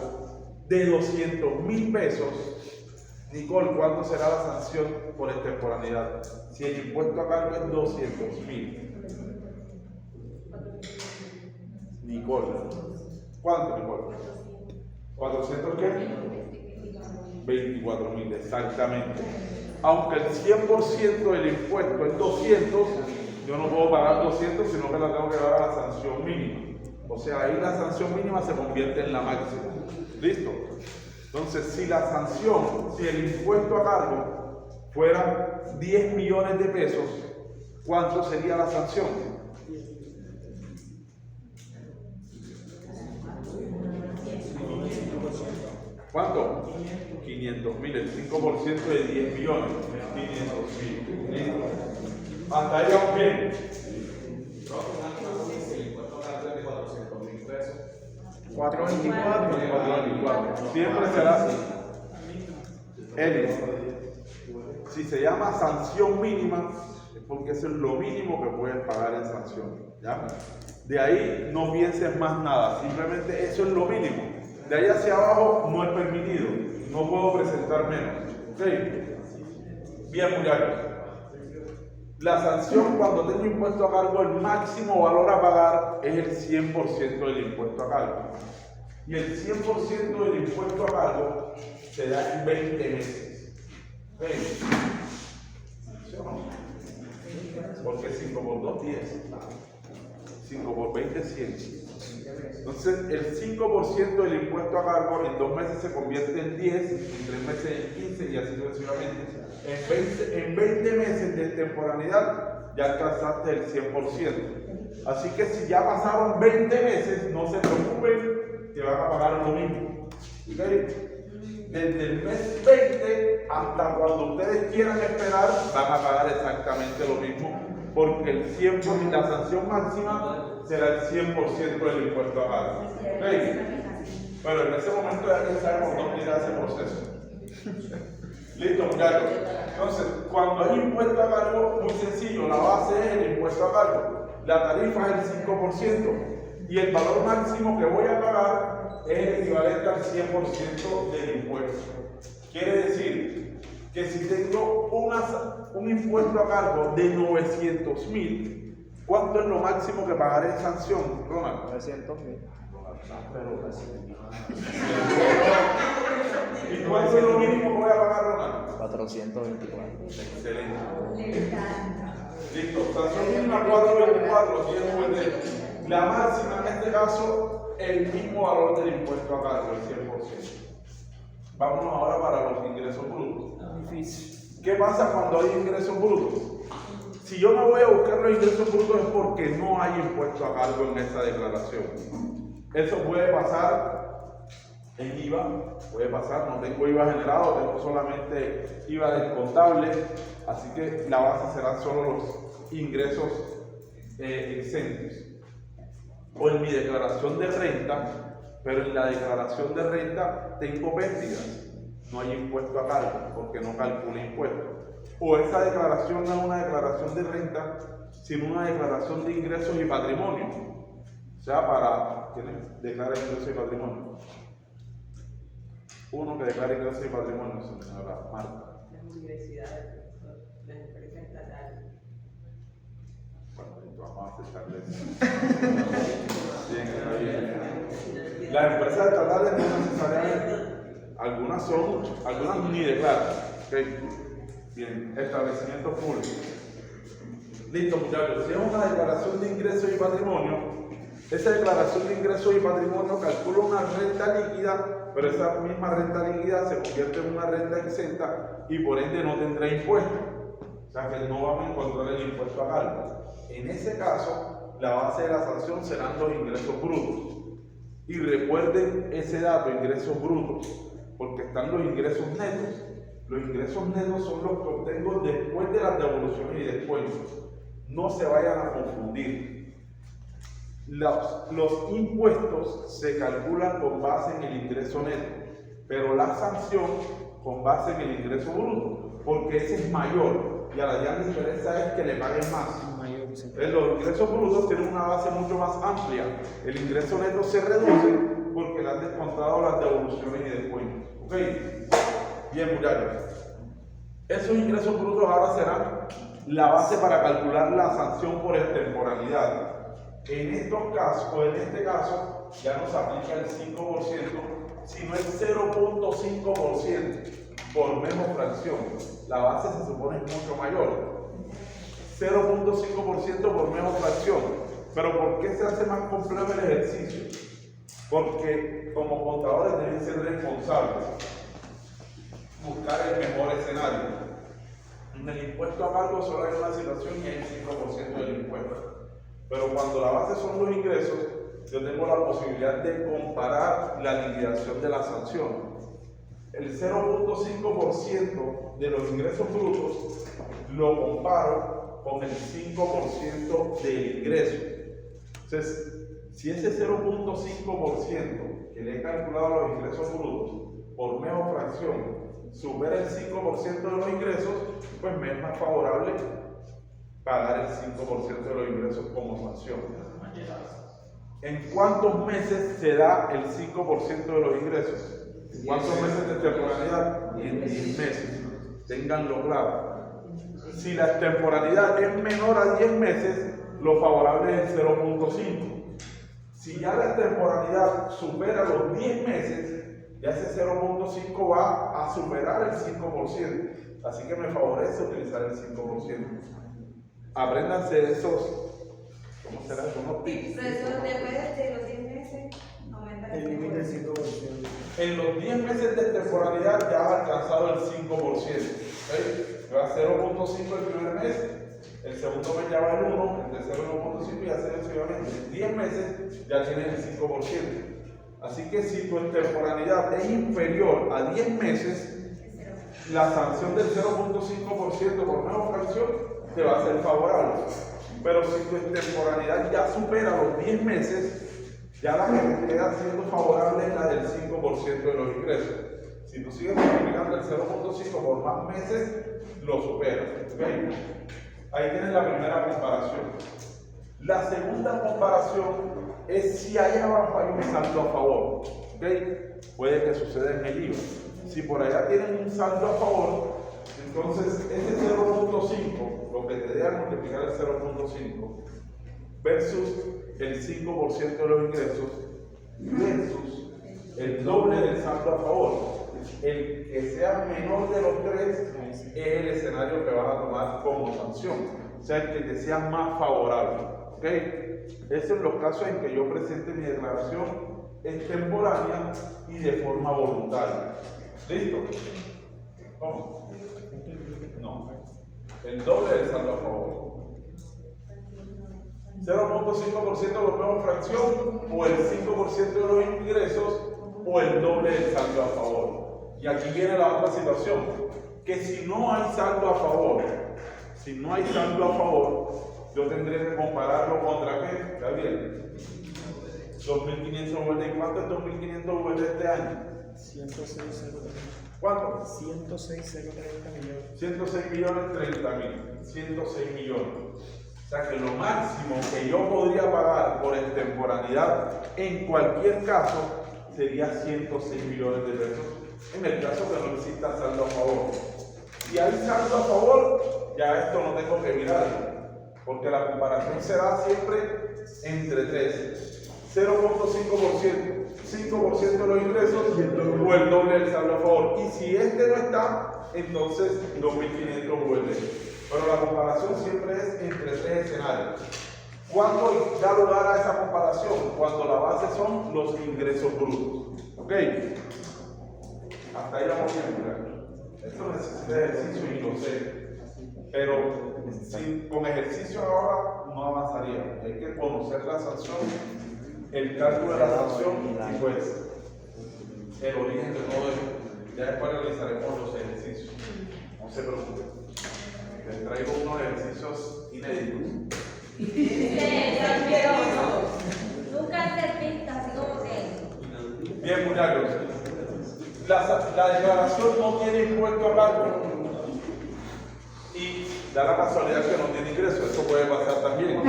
S1: de 200.000 pesos, Nicole, ¿cuánto será la sanción por extemporaneidad? Si el impuesto a cargo es 200.000. Nicole, ¿cuánto, Nicole? ¿400 qué? 24.000, exactamente. Aunque el 100% del impuesto es 200, yo no puedo pagar 200, sino que la tengo que dar a la sanción mínima. O sea, ahí la sanción mínima se convierte en la máxima. ¿Listo? Entonces, si la sanción, si el impuesto a cargo fuera 10 millones de pesos, ¿cuánto sería la sanción? ¿Cuánto? 500.000, el 5% de 10 millones, 500.000. ¿Listo? Hasta ahí vamos bien. 424. Siempre será así. Eli, si se llama sanción mínima, es porque eso es lo mínimo que puedes pagar en sanción. ¿Ya? De ahí no pienses más nada, simplemente eso es lo mínimo. De ahí hacia abajo no es permitido, no puedo presentar menos. ¿Ok? Bien, muchachos. La sanción cuando tengo impuesto a cargo, el máximo valor a pagar es el 100% del impuesto a cargo. Y el 100% del impuesto a cargo se da en 20 meses. ¿Ok? ¿Sí o no? Porque 5 por 2, 10. 5 por 20, 100. Entonces, el 5% del impuesto a cargo en 2 meses se convierte en 10, en 3 meses en 15 y así sucesivamente. En 20 meses de temporalidad ya alcanzaste el 100%. Así que si ya pasaron 20 meses, no se preocupen que van a pagar lo mismo. ¿Okay? Desde el mes 20 hasta cuando ustedes quieran esperar, van a pagar exactamente lo mismo, porque el 100%, la sanción máxima será el 100% del impuesto a cargo. ¿Okay? Pero en ese momento ya que sabe por dónde irá ese proceso. Listo, muchachos. Entonces, cuando hay impuesto a cargo, muy sencillo, la base es el impuesto a cargo. La tarifa es el 5% y el valor máximo que voy a pagar es el equivalente al 100% del impuesto. Quiere decir que si tengo un impuesto a cargo de 900.000, ¿cuánto es lo máximo que pagaré en sanción, Ronald?
S5: 900.000.
S1: ¿Y cuánto es lo mínimo que voy a pagar, Ronald?
S5: 424.
S1: Excelente. Listo, sanción mínima 424, 100 la máxima en este caso, el mismo valor del impuesto a cargo, el 100%. Vámonos ahora para los ingresos brutos. ¿Qué pasa cuando hay ingresos brutos? Si yo me voy a buscar los ingresos brutos es porque no hay impuesto a cargo en esa declaración. Eso puede pasar en IVA, puede pasar, no tengo IVA generado, tengo solamente IVA descontable, así que la base serán solo los ingresos exentos. O en mi declaración de renta, pero en la declaración de renta tengo pérdidas, no hay impuesto a cargo porque no calcula impuestos. O esa declaración no es una declaración de renta, sino una declaración de ingresos y patrimonio. O sea, para quienes declaran ingresos y patrimonio. Uno que declara ingresos y patrimonio, señora Marta.
S8: Las universidades, las empresas estatales.
S1: Bueno, vamos a aceptarle eso. Bien, está bien. Las empresas estatales no necesariamente, algunas ni declaran. ¿Okay? Bien, establecimientos públicos. Listo, muchachos. Si es una declaración de ingresos y patrimonio, esa declaración de ingresos y patrimonio calcula una renta líquida, pero esa misma renta líquida se convierte en una renta exenta y por ende no tendrá impuesto. O sea que no vamos a encontrar el impuesto a cargo. En ese caso, la base de la sanción serán los ingresos brutos. Y recuerden ese dato, ingresos brutos, porque están los ingresos netos. Los ingresos netos son los que obtengo después de las devoluciones y descuentos. No se vayan a confundir. Los impuestos se calculan con base en el ingreso neto, pero la sanción con base en el ingreso bruto, porque ese es mayor y a la gran diferencia es que le paguen más. Los ingresos brutos tienen una base mucho más amplia. El ingreso neto se reduce porque le han descontado las devoluciones y descuentos. ¿Ok? Bien, muchachos. Esos ingresos brutos ahora serán la base para calcular la sanción por extemporalidad. En estos casos, o en este caso, ya no se aplica el 5%, sino el 0.5% por menos fracción. La base se supone es mucho mayor. 0.5% por menos fracción. Pero ¿por qué se hace más complejo el ejercicio? Porque como contadores deben ser responsables. Buscar el mejor escenario. En el impuesto a cargo solo hay una situación y hay 5% del impuesto. Pero cuando la base son los ingresos, yo tengo la posibilidad de comparar la liquidación de la sanción. El 0.5% de los ingresos brutos lo comparo con el 5% del ingreso. Entonces, si ese 0.5% que le he calculado a los ingresos brutos por mejor fracción supera el 5% de los ingresos, pues me es más favorable pagar el 5% de los ingresos como sanción. ¿En cuántos meses se da el 5% de los ingresos? ¿Cuántos meses de temporalidad? En 10 meses. Ténganlo claro. Si la temporalidad es menor a 10 meses, lo favorable es el 0.5. Si ya la temporalidad supera los 10 meses, ya ese 0.5 va a superar el 5%. Así que me favorece utilizar el 5%. Apréndanse esos, ¿cómo será? Unos tips.
S3: Profesor, después de los 10 meses, aumenta el
S7: El límite
S3: 5%.
S7: 5%.
S1: En los 10 meses de temporalidad ya ha alcanzado el 5%. ¿Okay? Va a 0.5 el primer mes, el segundo mes ya va el 1, el tercero 1.5 y así sucesivamente. En 10 meses ya tienes el 5%. Así que si tu temporalidad es inferior a 10 meses, la sanción del 0.5% por nueva fracción te va a ser favorable. Pero si tu temporalidad ya supera los 10 meses, ya la que te queda siendo favorable es la del 5% de los ingresos. Si tú sigues multiplicando el 0.5 por más meses, lo superas. ¿Okay? Ahí tienes la primera comparación. La segunda comparación es si allá abajo hay un saldo a favor. ¿Okay? Puede que suceda en el IVA. Si por allá tienen un saldo a favor, entonces ese 0.5, lo que te dé al multiplicar el 0.5 versus el 5% de los ingresos versus el doble del saldo a favor. El que sea menor de los tres es el escenario que vas a tomar como sanción, o sea, el que te sea más favorable. ¿Ok? Esos son los casos en que yo presente mi declaración extemporánea y de forma voluntaria. ¿Listo? ¿Cómo? No. El doble del saldo a favor. 0.5% de los nuevos fracción, o el 5% de los ingresos, o el doble del saldo a favor. Y aquí viene la otra situación, que si no hay saldo a favor, yo tendré que compararlo contra ¿qué, Gabriel? 2.500 UVD. ¿Y cuánto es 2.500 UVD este año?
S5: 106,030.
S1: ¿Cuánto?
S5: 106,030 millones.
S1: 106 millones 30 mil. 106 millones. O sea que lo máximo que yo podría pagar por extemporaneidad en cualquier caso sería 106 millones de pesos. En el caso que no exista saldo a favor. Si hay saldo a favor, ya esto no tengo que mirar, porque la comparación se da siempre entre tres: 0.5%, 5% de los ingresos o el doble del saldo a favor. Y si este no está, entonces 2.500 UVD. Pero la comparación siempre es entre tres escenarios. ¿Cuándo da lugar a esa comparación? Cuando la base son los ingresos brutos. ¿Ok? Hasta ahí vamos bien, ¿verdad? Esto necesita ejercicio y lo sé. Pero con ejercicio ahora no avanzaría. Hay que conocer la sanción, el cálculo de la sanción y pues el origen de todo esto. Ya después realizaremos los ejercicios. No se preocupen. Les traigo unos ejercicios inéditos.
S3: Nunca hacer pistas, así como que.
S1: Bien, muchachos. La declaración no tiene impuesto a cargo y da la casualidad que no tiene ingreso. Eso puede pasar también.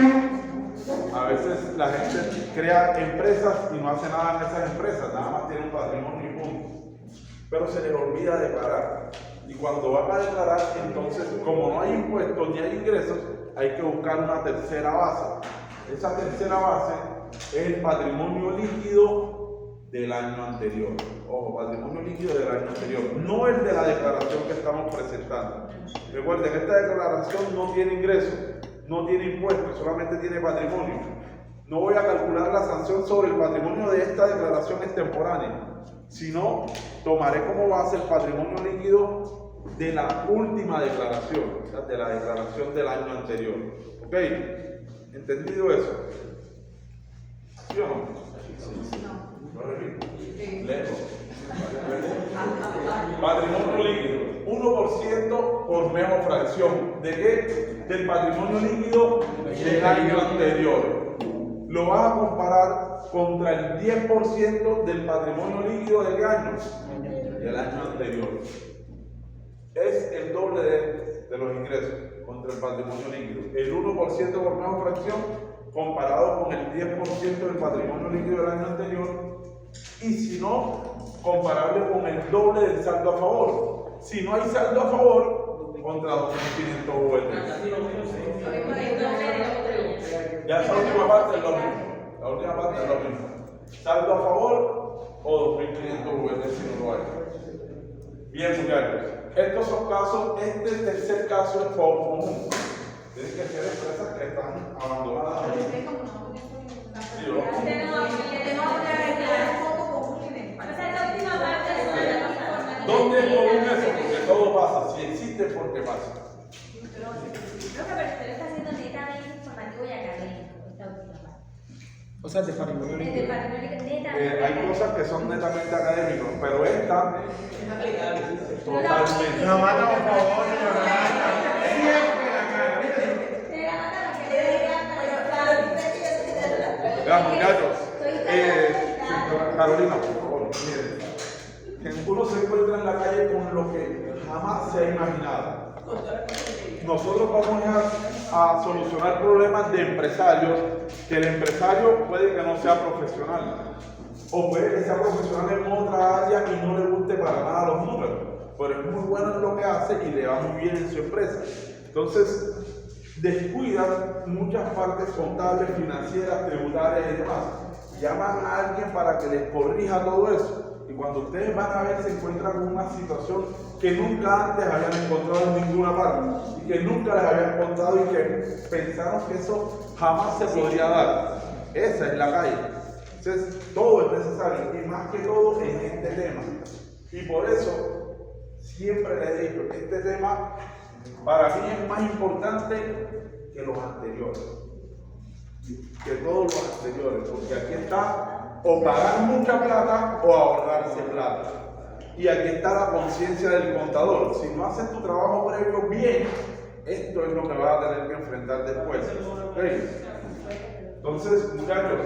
S1: A veces la gente crea empresas y no hace nada en esas empresas, nada más tiene un patrimonio y punto. Pero se les olvida declarar. Y cuando van a declarar, entonces, como no hay impuestos ni hay ingresos, hay que buscar una tercera base. Esa tercera base es el patrimonio líquido del año anterior. Ojo, patrimonio líquido del año anterior, no el de la declaración que estamos presentando. Recuerden, esta declaración no tiene ingresos, no tiene impuestos, solamente tiene patrimonio. No voy a calcular la sanción sobre el patrimonio de esta declaración extemporánea, sino tomaré como base el patrimonio líquido de la última declaración, o sea, de la declaración del año anterior. ¿Ok? ¿Entendido eso? ¿Sí o no? No. ¿Lo repito? Lejos. Patrimonio líquido, 1% por mejor fracción. ¿De qué? Del patrimonio líquido del año anterior. Lo vas a comparar contra el 10% del patrimonio líquido del año anterior. Es el doble de los ingresos contra el patrimonio líquido. El 1% por mejor fracción comparado con el 10% del patrimonio líquido del año anterior, y si no, comparable con el doble del saldo a favor. Si no hay saldo a favor, contra 2.500 USD. Ya esa última parte es lo mismo. La última parte es lo mismo. Saldo a favor o 2.500 USD si no lo hay. Bien, muchachos. Estos son casos, este tercer caso es poco común. Tienen que ser empresas que están abandonadas. Sí, ¿no? ¿Dónde es común eso? Porque todo pasa. Si existe, porque pasa.
S3: Creo que pero está haciendo netamente informativo y académico, esta última parte.
S5: O sea, de patrimonio
S3: Desde
S5: líquido.
S3: patrimonio netamente.
S1: Hay cosas que son netamente académicas, pero esta
S8: Es aplicable.
S1: totalmente.
S5: No mata, por favor,
S1: Vean, muchachos, Carolina, por favor, miren. Uno se encuentra en la calle con lo que jamás se ha imaginado. Nosotros vamos a solucionar problemas de empresarios que el empresario puede que no sea profesional o puede que sea profesional en otra área y no le guste para nada los números, pero es muy bueno en lo que hace y le va muy bien en su empresa. Entonces, descuidan muchas partes contables, financieras, tributarias y demás. Llaman a alguien para que les corrija todo eso. Y cuando ustedes van a ver, se encuentran con una situación que nunca antes habían encontrado en ninguna parte. Y que nunca les habían contado y que pensaron que eso jamás se podría dar. Esa es la calle. Entonces, todo es necesario. Y más que todo en este tema. Y por eso, siempre les he dicho que este tema para mí es más importante que los anteriores, que todos los anteriores, porque aquí está o pagar mucha plata o ahorrarse plata. Y aquí está la conciencia del contador. Si no haces tu trabajo previo bien, esto es lo que vas a tener que enfrentar después. ¿Okay? Entonces, muchachos,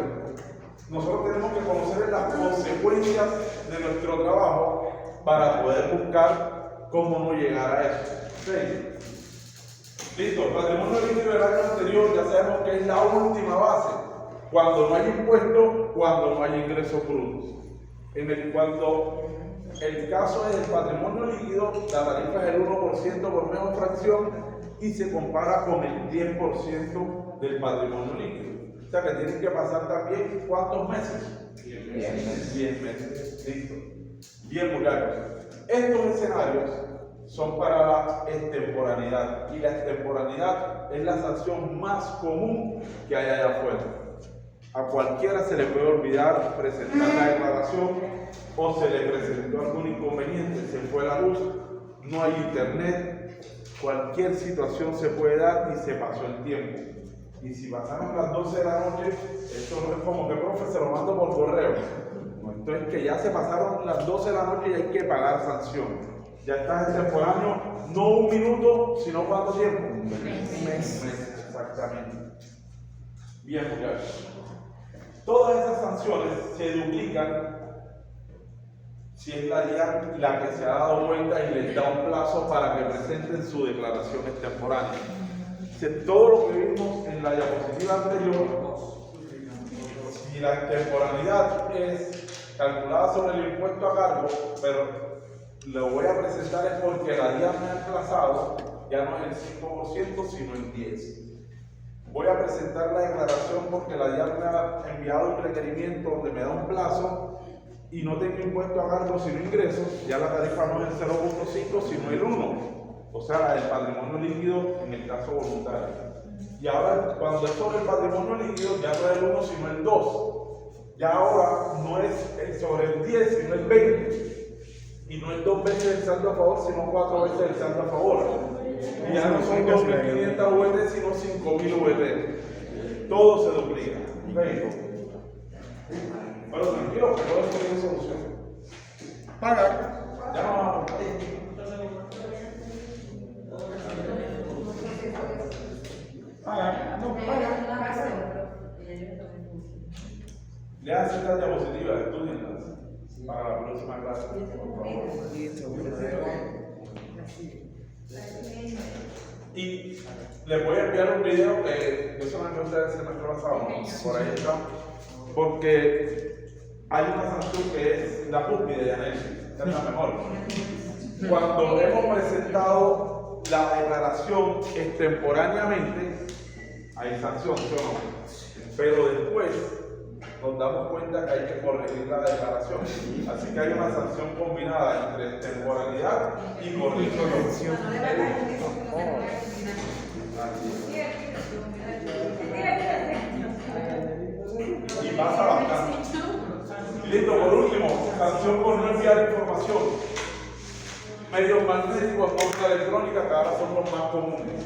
S1: nosotros tenemos que conocer las consecuencias de nuestro trabajo para poder buscar cómo no llegar a eso. ¿Okay? Listo, el patrimonio líquido del año anterior ya sabemos que es la última base. Cuando no hay impuestos, cuando no hay ingresos brutos. Cuando el caso es el patrimonio líquido, la tarifa es el 1% por mejor fracción y se compara con el 10% del patrimonio líquido. O sea que tienen que pasar también, ¿cuántos meses? 10 meses. Listo. Bien, muchachos. Estos escenarios son para la extemporaneidad, y la extemporaneidad es la sanción más común que hay allá afuera. A cualquiera se le puede olvidar presentar la declaración o se le presentó algún inconveniente, se fue la luz, no hay internet, cualquier situación se puede dar y se pasó el tiempo. Y si pasaron las 12 de la noche, esto no es como que profe se lo mando por correo. No, esto es que ya se pasaron las 12 de la noche y hay que pagar sanción. Ya estás extemporáneo, no un minuto, sino ¿cuánto tiempo? Un mes. Exactamente. Bien, muchachos. Todas esas sanciones se duplican si es la DIAN la que se ha dado cuenta y les da un plazo para que presenten su declaración extemporánea. Todo lo que vimos en la diapositiva anterior, si la extemporaneidad es calculada sobre el impuesto a cargo, pero lo voy a presentar es porque la DIAN me ha emplazado, ya no es el 5%, sino el 10%. Voy a presentar la declaración porque la DIAN me ha enviado un requerimiento donde me da un plazo y no tengo impuesto a cargo sino ingresos, ya la tarifa no es el 0.5 sino el 1, o sea, la del patrimonio líquido en el caso voluntario. Y ahora, cuando es sobre el patrimonio líquido, ya no es el 1 sino el 2. Ya ahora no es sobre el 10 sino el 20. Y no es 2 veces el saldo a favor, sino 4 veces el saldo a favor. Y ya no son 2.500 USD, sino 5.000 USD. Todo se duplica. Bueno, tranquilo, que todo esto tiene solución.
S5: Pagar.
S1: Ya no vamos.
S5: Pagar. No, pagar.
S1: Lean estas diapositivas, estudienlas para la próxima clase, por favor. Y les voy a enviar un video que yo solamente usé el semestre pasado, por ahí está, porque hay una sanción que es la cúspide de análisis, esta es la mejor. Cuando hemos presentado la declaración extemporáneamente, hay sanción, ¿sí o no? Pero después nos damos cuenta que hay que corregir la declaración. Así que hay una sanción combinada entre temporalidad y corrección. Y pasa bastante. Listo, por último, sanción por no enviar información. Medios magnéticos, nómina electrónica, que ahora son los más comunes.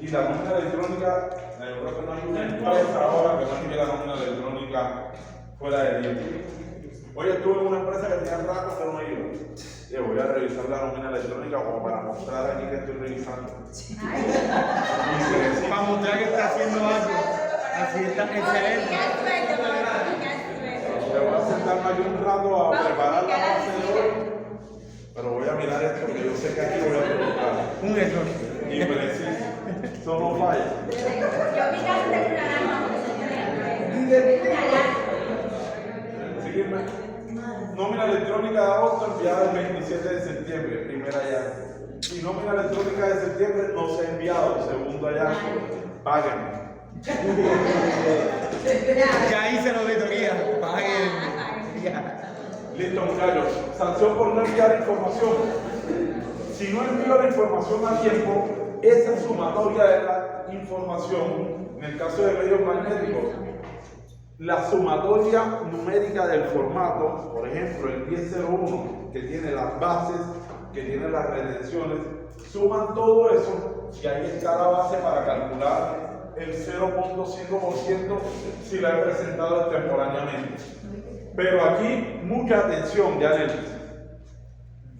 S1: Y la nómina electrónica, yo creo que no hay una empresa ahora que no envíe la nómina electrónica fuera de tiempo. Oye, estuve en una empresa que tenía rato que no iba. Y voy a revisar la nómina electrónica como para mostrar aquí que estoy revisando.
S5: Para mostrar que está haciendo algo. Así está excelente.
S1: Te voy a sentarme aquí un rato a preparar la base de hoy. Pero voy a mirar esto que yo sé que aquí voy a preguntar.
S5: Un error.
S1: Y preciso. Eso no falla. Sígueme. Nómina electrónica de agosto enviada el 27 de septiembre, primera hallazgo. Y nómina electrónica de septiembre no se ha enviado, segundo hallazgo. Páguenme.
S5: Ya hice la auditoría. Paguen.
S1: Listo, muchachos. Sanción por no enviar información. Si no envío la información a tiempo, esa sumatoria de la información, en el caso de medios magnéticos, la sumatoria numérica del formato, por ejemplo, el 1001, que tiene las bases, que tiene las retenciones, suman todo eso y ahí está la base para calcular el 0.5% si la he presentado extemporáneamente. Pero aquí, mucha atención, Janet.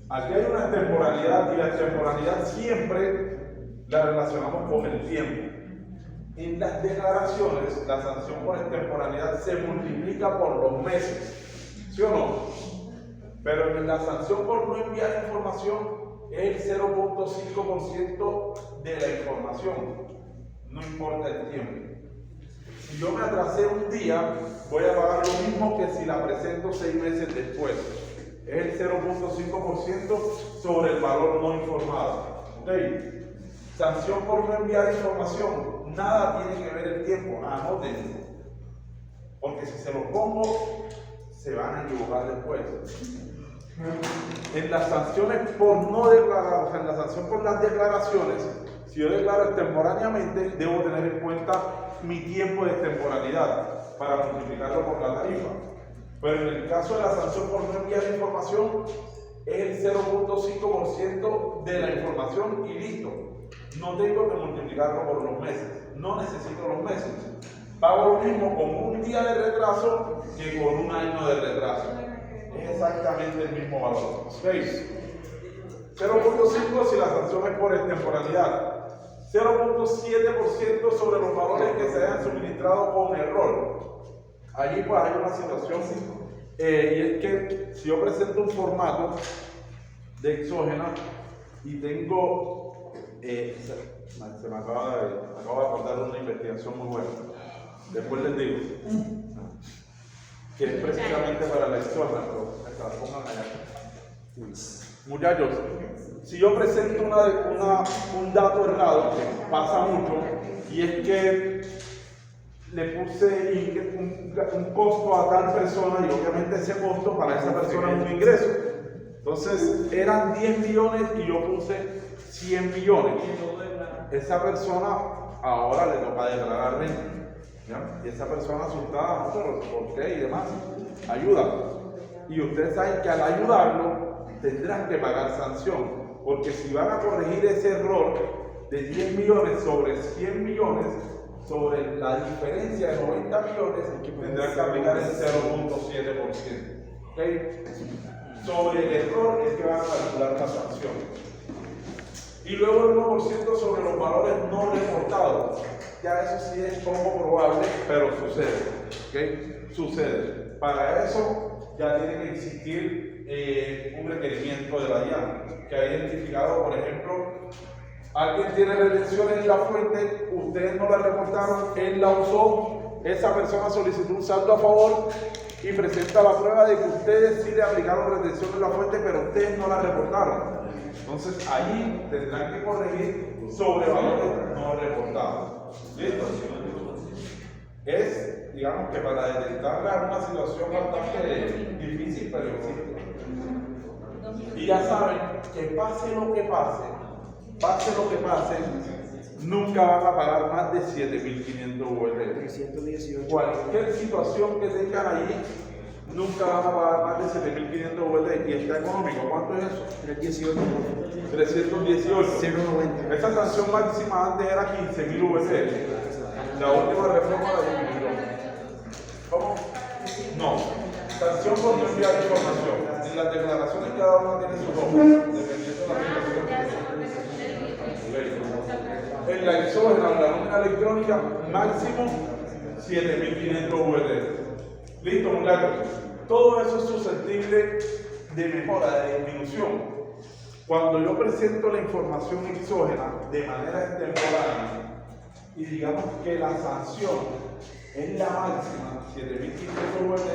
S1: Aquí hay una temporalidad y la temporalidad siempre la relacionamos con el tiempo. En las declaraciones, la sanción por extemporaneidad se multiplica por los meses, ¿sí o no? Pero en la sanción por no enviar información es el 0.5% de la información, no importa el tiempo. Si yo me atrasé un día, voy a pagar lo mismo que si la presento 6 meses después. Es el 0.5% sobre el valor no informado. ¿Okay? Sanción por no enviar información. Nada tiene que ver el tiempo. Anótenlo. Porque si se lo pongo, se van a equivocar después. En las sanciones por no declarar, o sea, en la sanción por las declaraciones, si yo declaro extemporáneamente, debo tener en cuenta mi tiempo de temporalidad para multiplicarlo por la tarifa. Pero en el caso de la sanción por no enviar información, es el 0.5% de la información y listo. No tengo que multiplicarlo por los meses. No necesito los meses. Pago lo mismo con un día de retraso que con un año de retraso. Es exactamente el mismo valor. ¿Veis? 0.5 si la sanción es por extemporalidad. 0.7% sobre los valores que se hayan suministrado con error. Allí pues hay una situación y es que si yo presento un formato de exógena y tengo se me acaba de acordar de una investigación muy buena, después les digo que es precisamente para la exógena, pero se la pongan allá. Muchachos, si yo presento un dato errado, que pasa mucho, y es que le puse un costo a tal persona y obviamente ese costo para esa persona es un ingreso. Entonces eran 10 millones y yo puse 100 millones. Esa persona ahora le toca declarar renta. ¿Ya? Y esa persona asustada, ¿por qué? Y demás, ayuda. Y ustedes saben que al ayudarlo tendrán que pagar sanción, porque si van a corregir ese error de 10 millones sobre 100 millones, sobre la diferencia de 90 millones, tendrán que aplicar el 0.7%. ¿Okay? Sobre el error es que van a calcular la sanción. Y luego el 1% sobre los valores no reportados. Ya eso sí es poco probable, pero sucede. ¿Okay? Sucede. Para eso ya tiene que existir un requerimiento de la DIAN, que ha identificado, por ejemplo, Alguien tiene retenciones en la fuente, ustedes no la reportaron, él la usó, esa persona solicitó un saldo a favor y presenta la prueba de que ustedes sí le aplicaron retención en la fuente, pero ustedes no la reportaron. Entonces ahí tendrán que corregir sobre valores no reportados. ¿Listo? Es, digamos que para detectarla una situación bastante difícil, pero existe. Y ya saben que pase lo que pase, nunca van a pagar más de 7.500 USD.
S5: 318.
S1: Cualquier situación que tengan ahí, nunca van a pagar más de 7.500 USD. Y está económico, ¿cuánto es eso?
S5: 318.
S1: 318.
S5: 090.
S1: Esa sanción máxima antes era 15.000 USD. La última reforma la disminuyó. ¿Cómo? No. Sanción por no enviar información. En las declaraciones cada uno tiene su nombre, dependiendo de la situación. En la exógena o la nómina electrónica, máximo 7.500 USD. Listo, muchachos. Todo eso es susceptible de mejora, de disminución. Cuando yo presento la información exógena de manera extemporánea y digamos que la sanción es la máxima, 7.500 USD,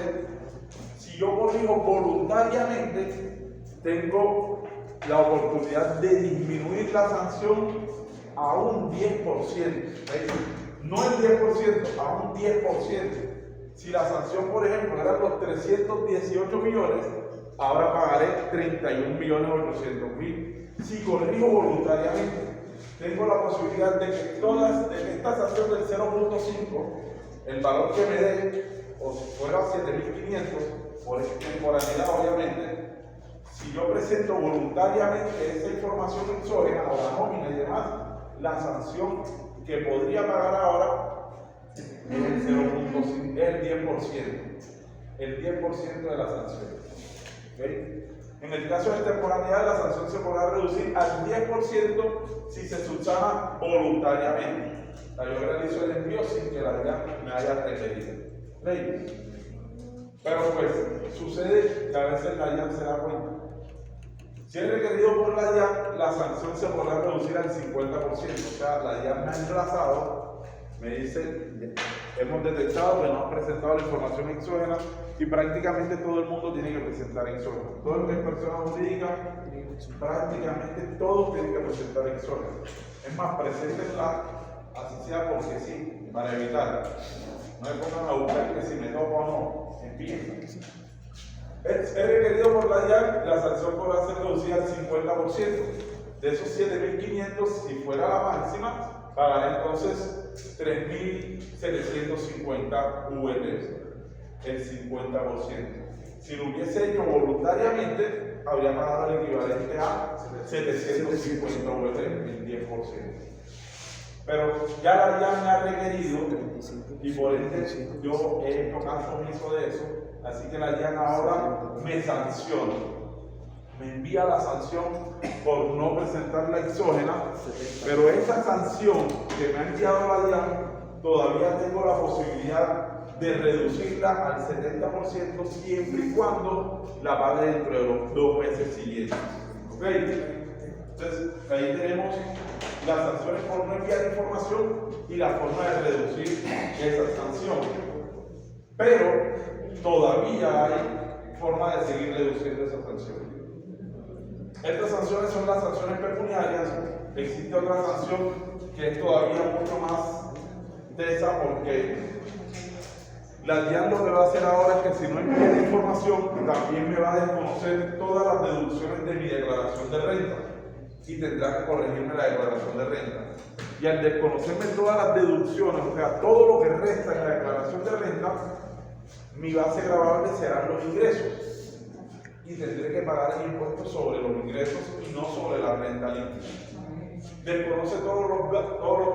S1: si yo corrijo voluntariamente, tengo la oportunidad de disminuir la sanción a un 10%. No el 10%, a un 10%. Si la sanción, por ejemplo, era los 318 millones, ahora pagaré 31.800.000. Si corrijo voluntariamente, tengo la posibilidad de que esta sanción del 0.5, el valor que me dé, o si fuera 7.500, por temporalidad obviamente, si yo presento voluntariamente esa información exógena o la nómina y demás, la sanción que podría pagar ahora es el 0.5, el 10% de la sanción. ¿Okay? En el caso de temporalidad, la sanción se podrá reducir al 10% si se subsana voluntariamente. O sea, yo realizo el envío sin que la DIAN me haya requerido. ¿Okay? Pero pues sucede que a veces la DIAN se da cuenta. Si es requerido por la DIAN, la sanción se podrá reducir al 50%. O sea, la DIAN me ha emplazado, me dice, hemos detectado que no han presentado la información exógena y prácticamente todo el mundo tiene que presentar exógena. Todo lo que es persona jurídica, prácticamente todos tienen que presentar exógena. Es más, preséntenla así sea porque sí, para evitar. No me pongan a buscar que si me toca o no, empiezan. Es requerido por la DIAN, la sanción podrá ser reducida al 50%. De esos 7.500, si fuera la máxima, pagaré entonces 3.750 USD, el 50%. Si lo hubiese hecho voluntariamente, habría pagado el equivalente a 750 USD, el 10%. Pero ya la DIAN me ha requerido y por ende yo he hecho caso omiso de eso. Así que la DIAN ahora me sanciona, me envía la sanción por no presentar la exógena, pero esa sanción que me ha enviado la DIAN, todavía tengo la posibilidad de reducirla al 70% siempre y cuando la pague dentro de los 2 meses siguientes. ¿Ok? Entonces, ahí tenemos las sanciones por no enviar información y la forma de reducir esa sanción. Pero todavía hay forma de seguir reduciendo esa sanción. Estas sanciones son las sanciones pecuniarias. Existe otra sanción que es todavía mucho más tesa porque la DIAN lo que va a hacer ahora es que si no envía la información, también me va a desconocer todas las deducciones de mi declaración de renta y tendrá que corregirme la declaración de renta. Y al desconocerme todas las deducciones, o sea, todo lo que resta en la declaración de renta, mi base gravable serán los ingresos y tendré que pagar el impuesto sobre los ingresos y no sobre la renta líquida. Desconoce todos los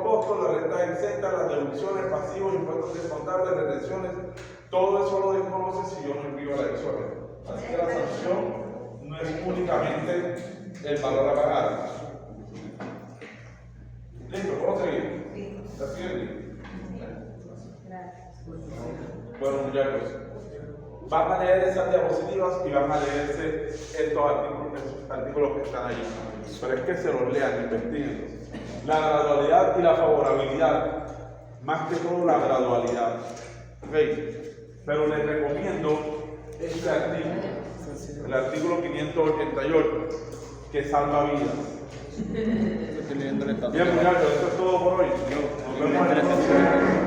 S1: costos, la renta exenta, las deducciones, pasivos, impuestos descontables, retenciones, todo eso lo desconoce si yo no envío la exógena. Así que la sanción no es únicamente el valor a pagar. ¿Listo? ¿Puedo seguir? ¿Está siguiendo?
S3: Gracias.
S1: Bueno, muchachos, van a leer esas diapositivas y van a leerse estos artículos que están ahí. Pero es que se los lean, investiguen. La gradualidad y la favorabilidad, más que todo la gradualidad. ¿Okay? Pero les recomiendo este artículo, el artículo 588, que salva vidas.
S5: Estoy leyendo el estatuto.
S1: Bien, muchachos, eso es todo por hoy. Nos vemos en el próximo.